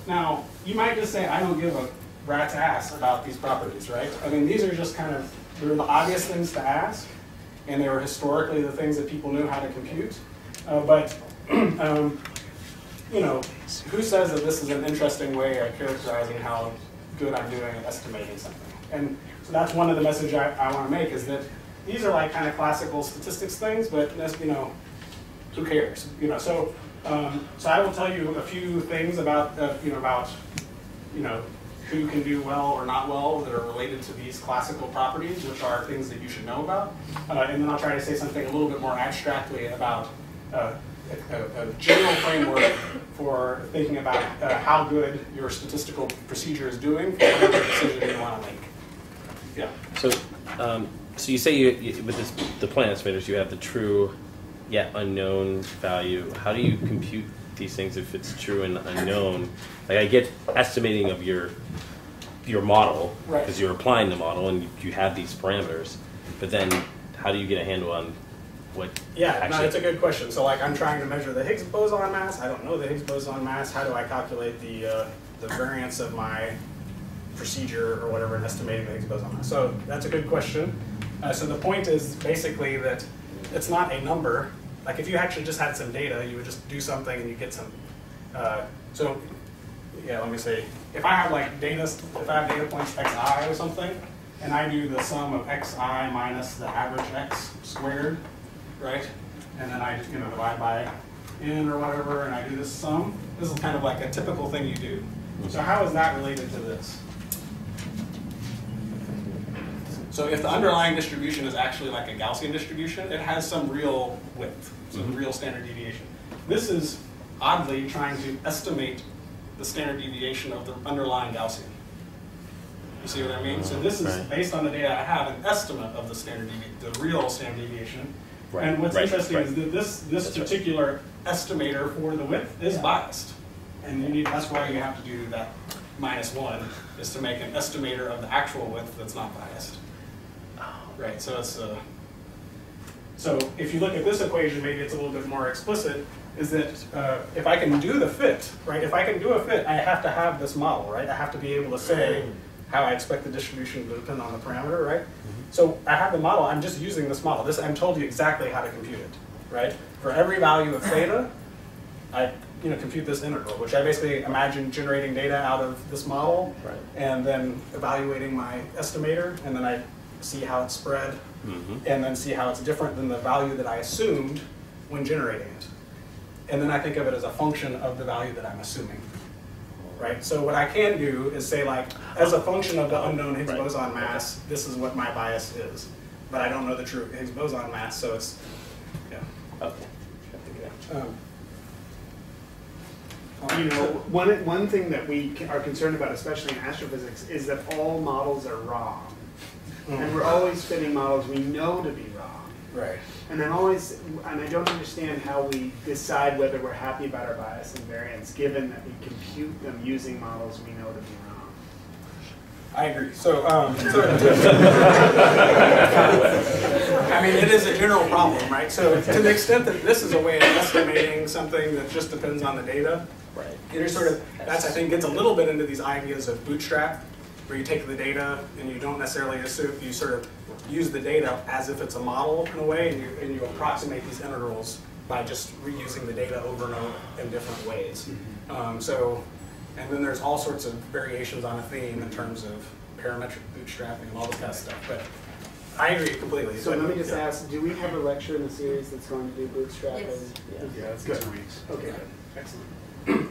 Now, you might just say, I don't give a rat's ass about these properties, right? I mean, these are just they're the obvious things to ask, and they were historically the things that people knew how to compute. But who says that this is an interesting way of characterizing how good I'm doing at estimating something? And so that's one of the messages I want to make, is that these are like kind of classical statistics things, but who cares? So I will tell you a few things about who can do well or not well that are related to these classical properties, which are things that you should know about, and then I'll try to say something a little bit more abstractly about a general framework for thinking about how good your statistical procedure is doing for whatever decision you want to make. Yeah. So you say with the plan estimators, you have the true yet unknown value. How do you compute these things if it's true and unknown? Like, I get estimating of your model because you're applying the model and you have these parameters, but then how do you get a handle on what? Yeah, no, it's a good question. So like, I'm trying to measure the Higgs boson mass. I don't know the Higgs boson mass. How do I calculate the variance of my procedure or whatever in estimating the Higgs boson mass? So that's a good question. So the point is basically that it's not a number. Like, if you actually just had some data, you would just do something and you get some. So yeah, let me say, if I have like data points xi or something, and I do the sum of xi minus the average x squared, right? and then I divide by n or whatever, and I do this sum. This is kind of like a typical thing you do. So how is that related to this? So if the underlying distribution is actually like a Gaussian distribution, it has some real width, some real standard deviation. This is oddly trying to estimate the standard deviation of the underlying Gaussian. You see what I mean? So this is based on the data I have, an estimate of the standard deviation, the real standard deviation. Right. And what's interesting is that this That's particular estimator for the width is biased. And that's why you have to do that -1, is to make an estimator of the actual width that's not biased. Right, so it's so if you look at this equation, maybe it's a little bit more explicit, is that if I can do the fit, right, if I can do a fit, I have to have this model, right? I have to be able to say how I expect the distribution to depend on the parameter, right? So I have the model, I'm just using this model. I'm told you exactly how to compute it, right? For every value of theta, I compute this integral, which I basically imagine generating data out of this model, and then evaluating my estimator, and then I see how it's spread, and then see how it's different than the value that I assumed when generating it. And then I think of it as a function of the value that I'm assuming. Right? So what I can do is say, like, as a function of the unknown Higgs boson mass, this is what my bias is. But I don't know the true Higgs boson mass, so it's, Okay. One thing that we are concerned about, especially in astrophysics, is that all models are wrong. And we're always fitting models we know to be wrong. Right. And I don't understand how we decide whether we're happy about our bias and variance, given that we compute them using models we know to be wrong. I agree. So, I mean, it is a general problem, right? So, to the extent that this is a way of estimating something that just depends on the data, that's, I think, gets a little bit into these ideas of bootstrap, where you take the data and you don't necessarily assume, you sort of use the data as if it's a model in a way, and you approximate these integrals by just reusing the data over and over in different ways. And then there's all sorts of variations on a theme in terms of parametric bootstrapping and all this kind of stuff. But I agree completely. So let me just ask, do we have a lecture in the series that's going to do bootstrapping? Yes. Yeah, that's good. 2 weeks. Okay, excellent.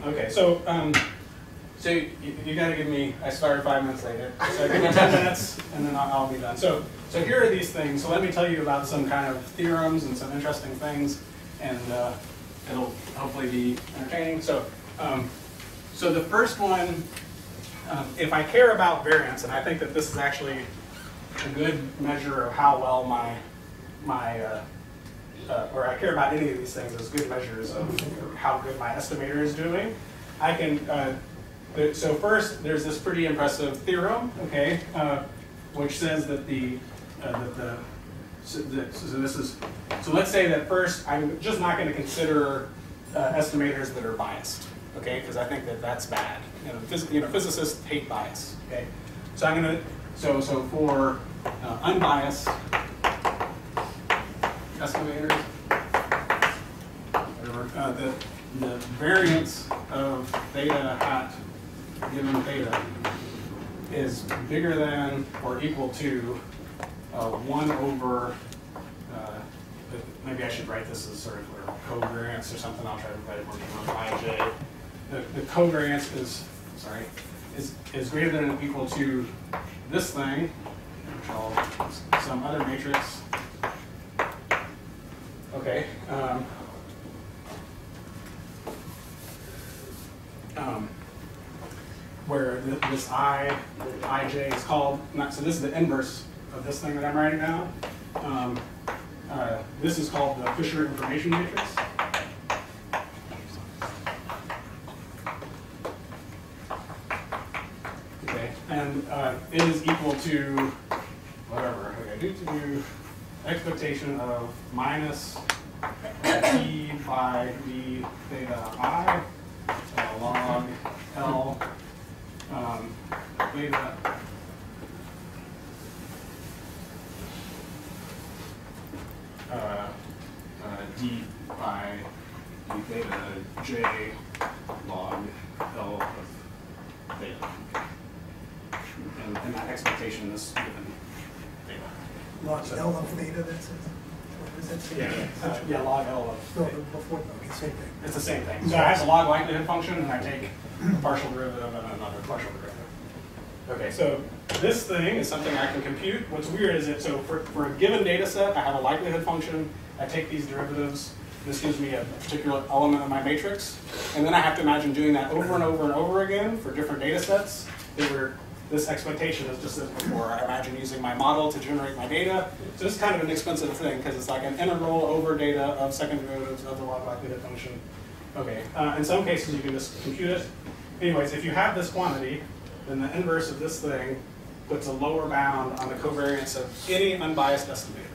Okay, so you got to give me, I started 5 minutes later, so give me 10 minutes and then I'll be done. So here are these things. So let me tell you about some kind of theorems and some interesting things, and it'll hopefully be entertaining. So the first one, if I care about variance, and I think that this is actually a good measure of how well or I care about any of these things as good measures of how good my estimator is doing, I can, so first there's this pretty impressive theorem, okay, which says that so let's say that first I'm just not going to consider estimators that are biased, okay, because I think that that's bad. Physicists hate bias, okay. So I'm going to, so for unbiased estimators, whatever, the variance of theta hat given theta is bigger than or equal to 1 over, maybe I should write this as sort of covariance or something. I'll try to write it more ij. The covariance is greater than or equal to this thing, which I'll some other matrix. Okay. Where this ij is called, so this is the inverse of this thing that I'm writing now. This is called the Fisher information matrix. Okay, and it is equal to whatever. Okay, due to expectation of minus t by d theta I log L theta d by d theta j log L of theta. And that expectation is given theta. Log L of theta, that says? Yeah, log L of. No, before, the same thing. It's the same thing. So I have a log likelihood function, and I take a partial derivative and another partial derivative. Okay, so this thing is something I can compute. What's weird is so for a given data set, I have a likelihood function. I take these derivatives. This gives me a particular element of my matrix. And then I have to imagine doing that over and over and over again for different data sets. This expectation is just as before. I imagine using my model to generate my data. So it's kind of an expensive thing because it's like an integral over data of second derivatives of the log likelihood function. Okay, in some cases you can just compute it. Anyways, if you have this quantity, then the inverse of this thing puts a lower bound on the covariance of any unbiased estimator,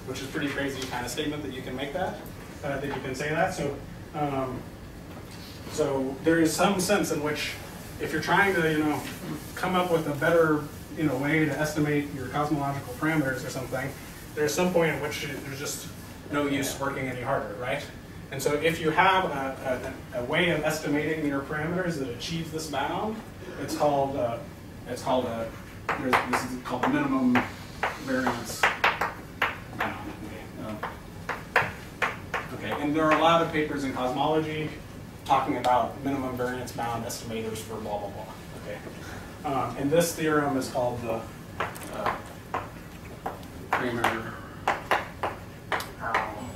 which is pretty crazy kind of statement that you can make that, that you can say that. So there is some sense in which if you're trying to, come up with a better, way to estimate your cosmological parameters or something, there's some point at which there's just no use working any harder, right? And so if you have a way of estimating your parameters that achieves this bound, it's called this is called the minimum variance bound. Okay, and there are a lot of papers in cosmology talking about minimum variance bound estimators for blah blah blah. Okay, and this theorem is called the Cranmer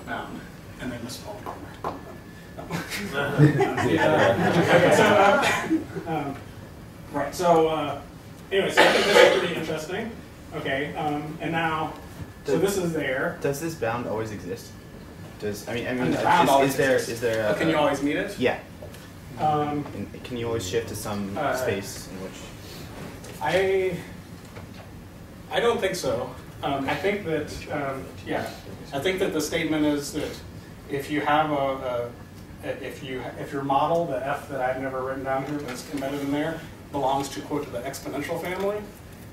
bound, and they misspelled Cranmer. Right. So anyway, so I think this is pretty interesting. Okay, and now, so this is there. Does this bound always exist? Is there can you always meet it? Yeah. Can you always shift to some space in which? I don't think so. I think that I think that the statement is that if you have if your model, the f that I've never written down here, but it's embedded in there, belongs to quote the exponential family,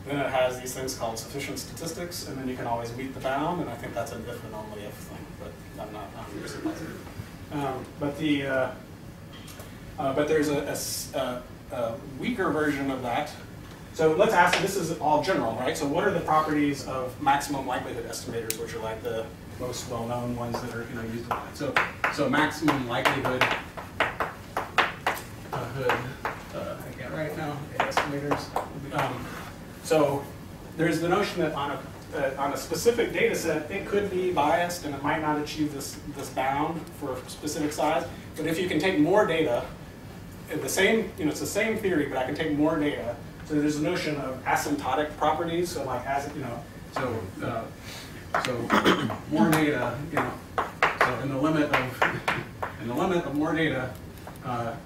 then it has these things called sufficient statistics, and then you can always meet the bound, and I think that's an if and only if thing, but I'm not 100% positive. But there's a weaker version of that. So let's ask, this is all general, right? So what are the properties of maximum likelihood estimators, which are like the most well-known ones that are used a lot? So maximum likelihood I can't write now. Okay, estimators. So there's the notion that on a specific data set, it could be biased and it might not achieve this bound for a specific size. But if you can take more data, it's the same theory, but I can take more data. So there's a notion of asymptotic properties. So like so more data, so in the limit of more data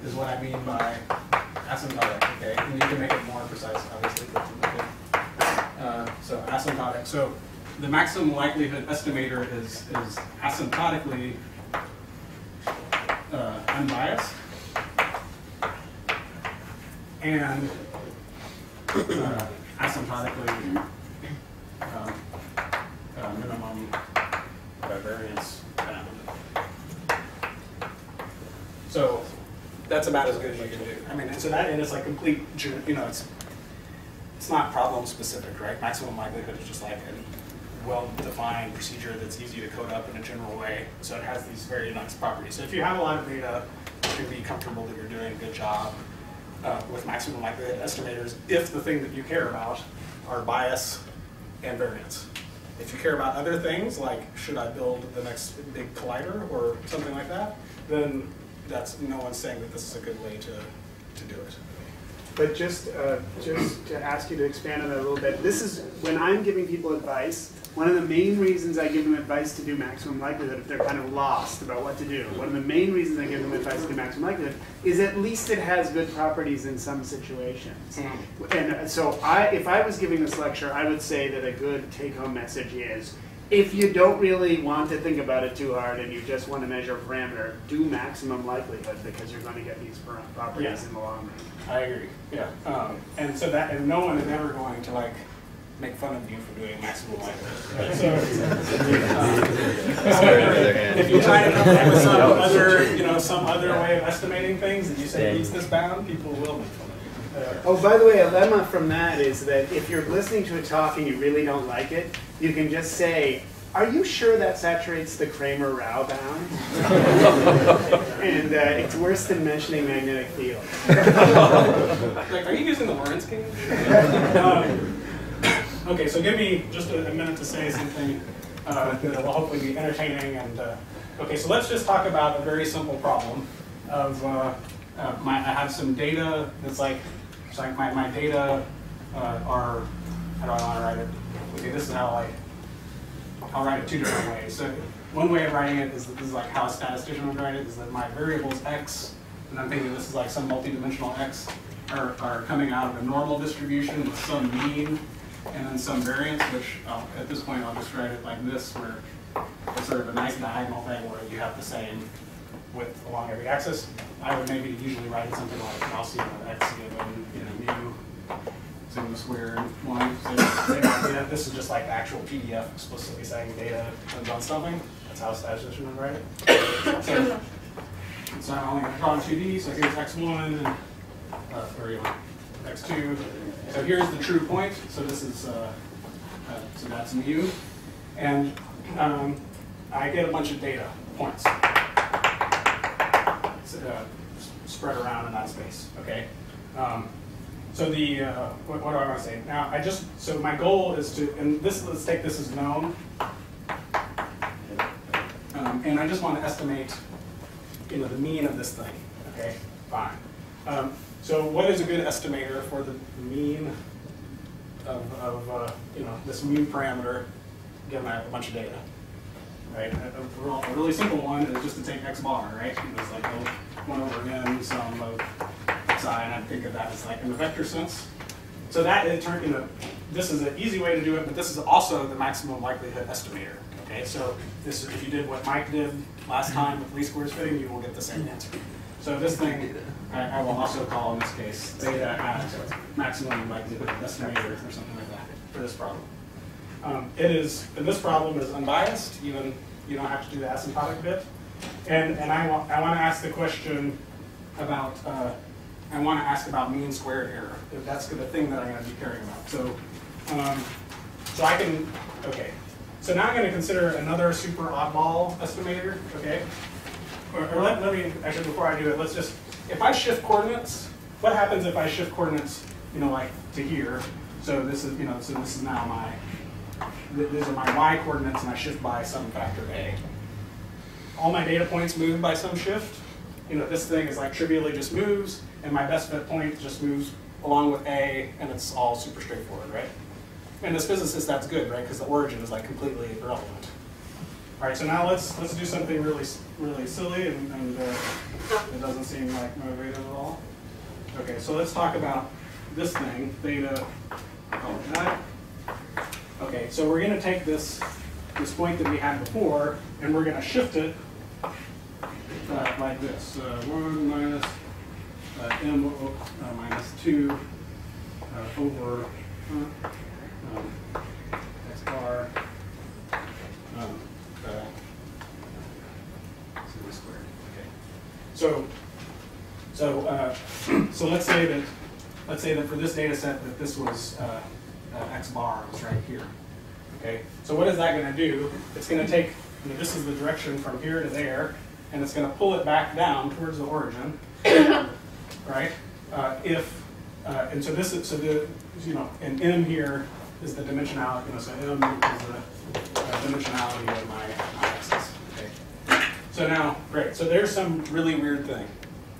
is what I mean by asymptotic. Okay, and you can make it more precise, obviously. So asymptotic. So the maximum likelihood estimator is asymptotically unbiased and asymptotically minimum variance bound. So that's about as good as you can do. I mean, and it's like complete, it's not problem specific, right? Maximum likelihood is just like a well-defined procedure that's easy to code up in a general way. So it has these very nice properties. So if you have a lot of data, you can be comfortable that you're doing a good job with maximum likelihood estimators if the thing that you care about are bias and variance. If you care about other things, like should I build the next big collider or something like that, then no one's saying that this is a good way to do it. But just to ask you to expand on that a little bit, this is when I'm giving people advice, one of the main reasons I give them advice to do maximum likelihood if they're kind of lost about what to do. One of the main reasons I give them advice to do maximum likelihood is at least it has good properties in some situations. And so if I was giving this lecture, I would say that a good take-home message is, if you don't really want to think about it too hard and you just want to measure a parameter, do maximum likelihood because you're going to get these properties in the long run. I agree. Yeah, and no one is ever going to make fun of you for doing maximum likelihood. So, if you try to come up with some other way of estimating things and you say beats this bound, people will make fun of you. Oh, by the way, a lemma from that is that if you're listening to a talk and you really don't like it, you can just say, Are you sure that saturates the Cranmer-Rao bound? And it's worse than mentioning magnetic field. Like, are you using the Lorentz gauge? Okay, so give me just a minute to say something that will hopefully be entertaining. And okay, so let's just talk about a very simple problem of I have some data that's like, it's like my data are, how do I want to write it? Okay, this is how I'll write it two different ways. So one way of writing it is that this is like how a statistician would write it, is that my variables x, and I'm thinking this is like some multidimensional x, are coming out of a normal distribution with some mean and then some variance, which at this point I'll just write it like this, where it's sort of a nice diagonal thing where you have the same width along every axis. I would maybe usually write it something like Gaussian of x given mu sigma squared 1. Same idea. This is just like the actual PDF explicitly saying data depends on something. That's how a statistician would write it. So I'm only going to draw in 2D. So here's x1 and x2. So here's the true point. So this is so that's mu, and I get a bunch of data points spread around in that space. Okay. So the what do I want to say now? So my goal is to, and this, let's take this as known, and I just want to estimate, the mean of this thing. Okay, fine. So what is a good estimator for the mean of this mu parameter given I have a bunch of data? Right. A really simple one is just to take x bar. Right. It's like 1 over n sum of xi, and I think of that as like in the vector sense. So that in turn, this is an easy way to do it, but this is also the maximum likelihood estimator. Okay, so this is, if you did what Mike did last time with least squares fitting, you will get the same answer. So this thing I will also call in this case theta at maximum likelihood estimator or something like that for this problem. It is, and this problem is unbiased. You don't have to do the asymptotic bit, and I want to ask the question about. I want to ask about mean squared error. If that's the thing that I'm going to be caring about. So, so I can, okay. So now I'm going to consider another super oddball estimator, okay? Or let me, actually before I do it, let's just, if I shift coordinates, what happens if I shift coordinates, like to here? So this is, so this is now my, these are my y coordinates and I shift by some factor a. All my data points move by some shift. This thing is like trivially just moves, and my best fit point just moves along with A, and it's all super straightforward, right? And as physicists, that's good, right? Because the origin is like completely irrelevant. All right, so now let's do something really silly, and it doesn't seem like motivated at all. Okay, so let's talk about this thing, theta. Okay, so we're going to take this point that we had before, and we're going to shift it like this: 1 minus m minus 2 over x bar sigma squared. Okay. So let's say that for this data set that this was x bar was right here. Okay. So what is that going to do? It's going to take, this is the direction from here to there, and it's going to pull it back down towards the origin, right? And so this is, so the, and m here is the dimensionality, so m is the dimensionality of my axis. Okay. So now, great. So there's some really weird thing,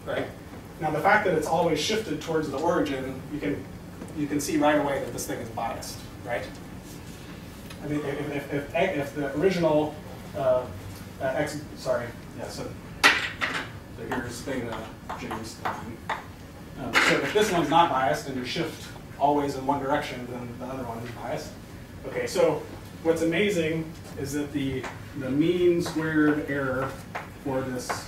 right? Now the fact that it's always shifted towards the origin, you can see right away that this thing is biased, right? I mean, if the original x, sorry, yeah, so here's theta James Stein. So if this one's not biased and you shift always in one direction, then the other one is biased. Okay, so what's amazing is that the mean squared error for this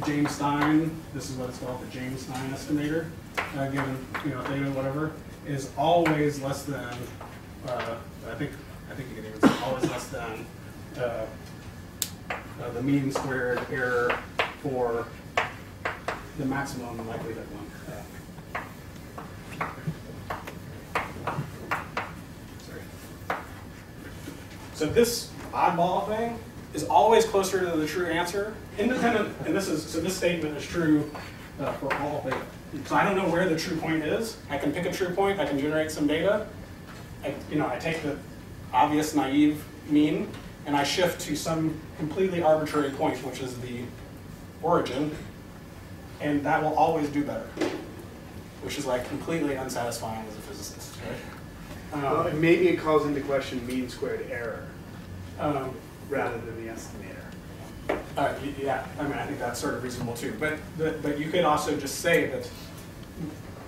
James Stein, this is what it's called, the James Stein estimator, given theta whatever, is always less than I think you can even say always less than the mean squared error for the maximum likelihood one. Sorry. So this oddball thing is always closer to the true answer, independent, and this statement is true for all theta. So I don't know where the true point is. I can pick a true point, I can generate some data. I take the obvious naive mean, and I shift to some completely arbitrary point, which is the origin, and that will always do better, which is like completely unsatisfying as a physicist, right? Well, maybe it calls into question mean squared error rather than the estimator. Yeah, I mean, I think that's sort of reasonable too. But you could also just say that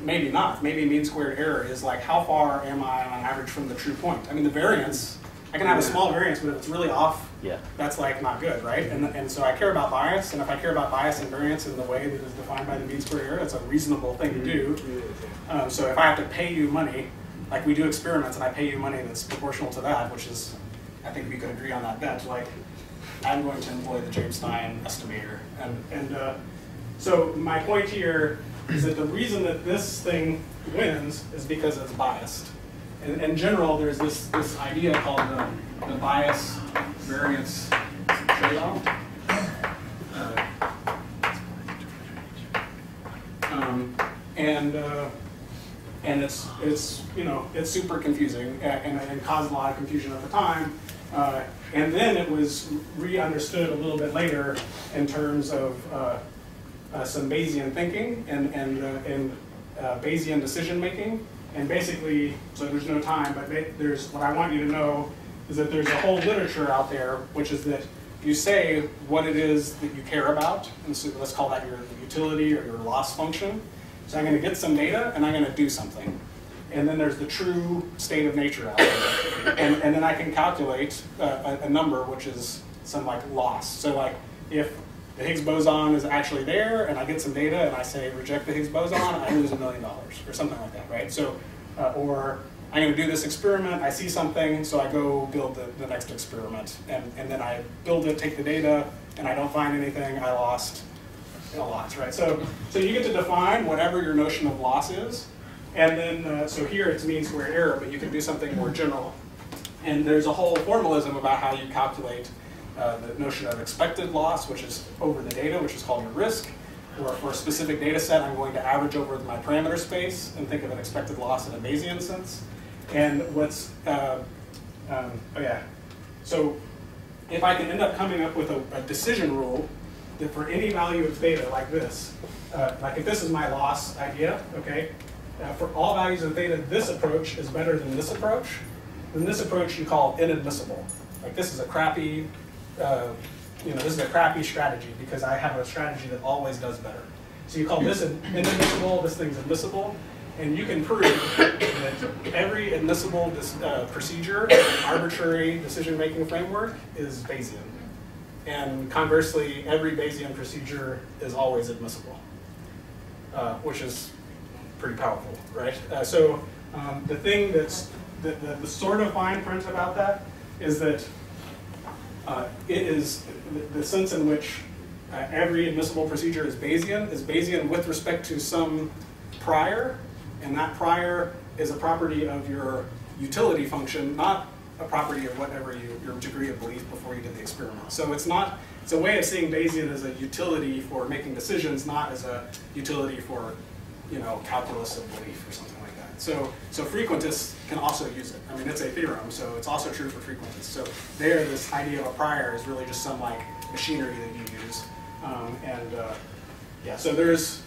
maybe not. Maybe mean squared error is like, how far am I on average from the true point? I mean, the variance, I can have a small variance, but if it's really off, that's like not good, right? And so I care about bias, and if I care about bias and variance in the way that is defined by the mean squared error, it's a reasonable thing to do. So if I have to pay you money, like we do experiments and I pay you money that's proportional to that, which is, I think we could agree on that bet, like I'm going to employ the James Stein estimator. So my point here is that the reason that this thing wins is because it's biased. In general, there's this idea called the bias variance trade-off. And it's super confusing and caused a lot of confusion at the time. And then it was re-understood a little bit later in terms of some Bayesian thinking and Bayesian decision making. And basically, so there's no time, but what I want you to know is that there's a whole literature out there, which is that you say what it is that you care about, and so let's call that your utility or your loss function. So I'm going to get some data, and I'm going to do something. And then there's the true state of nature out there. And then I can calculate a number, which is some like loss. So like if the Higgs boson is actually there, and I get some data, and I say reject the Higgs boson, I lose $1 million, or something like that, right? So, or I'm going to do this experiment, I see something, so I go build the next experiment. And then I build it, take the data, and I don't find anything, I lost a lot, right? So you get to define whatever your notion of loss is. And then, so here it's mean squared error, but you can do something more general. And there's a whole formalism about how you calculate the notion of expected loss, which is over the data, which is called your risk. Or for a specific data set, I'm going to average over my parameter space and think of an expected loss in a Bayesian sense. And so if I can end up coming up with a decision rule that for any value of theta like this, like if this is my loss idea, okay, for all values of theta, this approach is better than this approach. Then this approach you call inadmissible. Like this is a crappy, this is a crappy strategy because I have a strategy that always does better. So you call this inadmissible, this thing's admissible, and you can prove that every admissible procedure, arbitrary decision-making framework is Bayesian. And conversely, every Bayesian procedure is always admissible, which is pretty powerful, right? The thing that's the sort of fine print about that is that it is the sense in which every admissible procedure is Bayesian with respect to some prior, and that prior is a property of your utility function, not a property of whatever your degree of belief before you did the experiment. So it's a way of seeing Bayesian as a utility for making decisions, not as a utility for calculus of belief or something like that. So frequentists can also use it. I mean, it's a theorem, so it's also true for frequentists. So there, this idea of a prior is really just some like machinery that you use. So there's,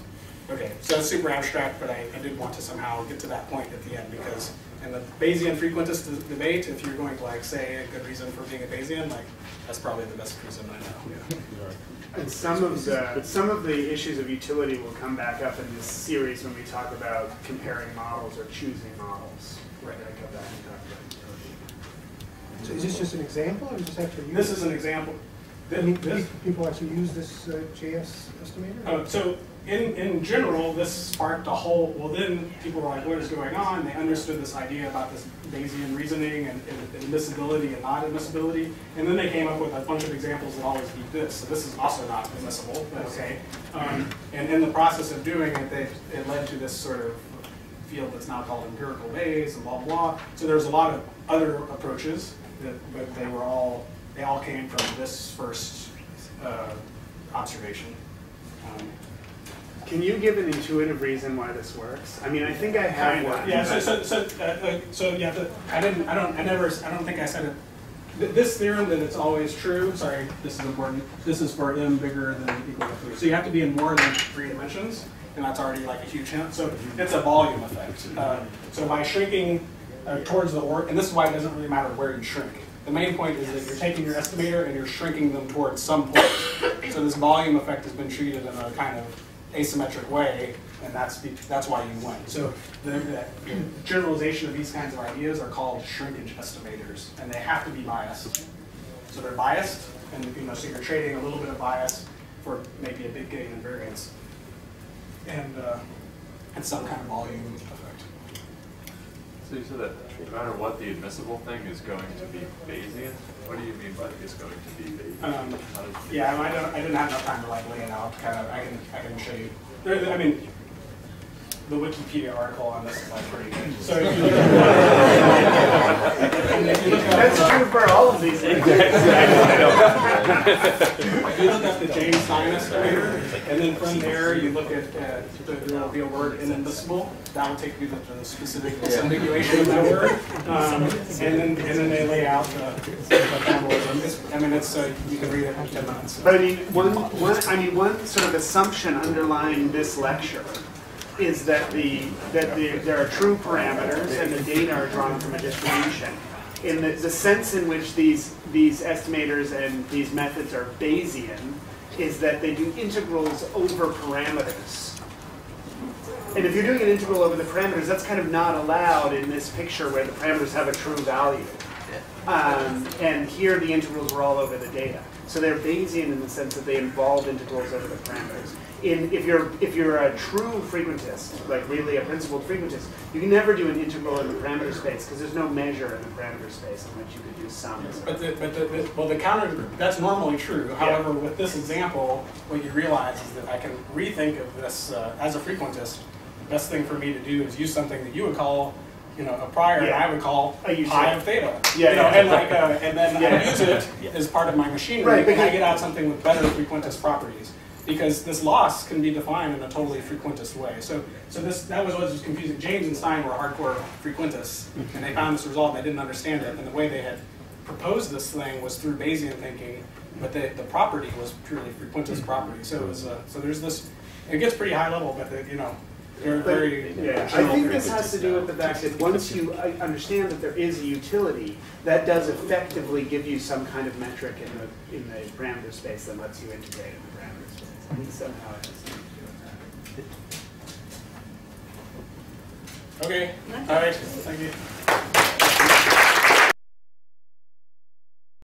okay, so it's super abstract, but I did want to somehow get to that point at the end because in the Bayesian frequentist debate, if you're going to like say a good reason for being a Bayesian, like that's probably the best reason I know. Yeah. And some of the issues of utility will come back up in this series when we talk about comparing models or choosing models. Right. I come back and talk about utility. So is this just an example, or is this actually used? This is an example. People actually use this JS estimator? So in general, this sparked a whole, well then people were like, what is going on? They understood this idea about this Bayesian reasoning and admissibility and not admissibility. And then they came up with a bunch of examples that always beat this. So this is also not admissible, but okay. And in the process of doing it, it led to this sort of field that's now called empirical Bayes and blah, blah, blah. So there's a lot of other approaches, but they were all came from this first observation. Can you give an intuitive reason why this works? I mean, I think I have one. Yeah. So yeah. I don't think I said it. This theorem that it's always true. Sorry, this is important. This is for m bigger than or equal to 3. So you have to be in more than 3 dimensions, and that's already like a huge hint. So it's a volume effect. So by shrinking towards the and this is why it doesn't really matter where you shrink. The main point is that you're taking your estimator and you're shrinking them towards some point. So this volume effect has been treated in a kind of asymmetric way, and that's why you win. So the generalization of these kinds of ideas are called shrinkage estimators, and they have to be biased. So they're biased, and so you're trading a little bit of bias for maybe a big gain in variance, and some kind of volume effect. So you said that no matter what, the admissible thing is going to be Bayesian? What do you mean by it's going to be Bayesian? Yeah, I didn't have enough time to like lay it out. Kind of, I can show you. I mean, the Wikipedia article on this is like pretty good. So if you look That's true for all of these things. If you look up the James Stein estimator, and then from there you look at there'll be a word inadmissible. That will take you to the specific disambiguation of that word, and then they lay out the formalism. I mean, it's you can read it in 10 minutes. But I mean, one sort of assumption underlying this lecture is that there are true parameters and the data are drawn from a distribution. In the sense in which these estimators and these methods are Bayesian is that they do integrals over parameters. And if you're doing an integral over the parameters, that's kind of not allowed in this picture where the parameters have a true value. And here the integrals were all over the data. So they're Bayesian in the sense that they involve integrals over the parameters. If you're a true frequentist, like really a principled frequentist, you can never do an integral in the parameter space because there's no measure in the parameter space in which you could do sums. But the counter, that's normally true. However, with this example, what you realize is that I can rethink of this as a frequentist. The best thing for me to do is use something that you would call, a prior, and I would call pi of theta. And then I use it as part of my machinery, and I get out something with better frequentist properties. Because this loss can be defined in a totally frequentist way. So that was what was confusing. James and Stein were hardcore frequentists, and they found this result and they didn't understand it. And the way they had proposed this thing was through Bayesian thinking, but the property was purely frequentist property. So it was so there's this. It gets pretty high level, but they're very. I think this has to do with the fact that once you understand that there is a utility, that does effectively give you some kind of metric in the parameter space that lets you integrate in the parameter space. I think somehow it has to do with that. Okay. All right. Thank you.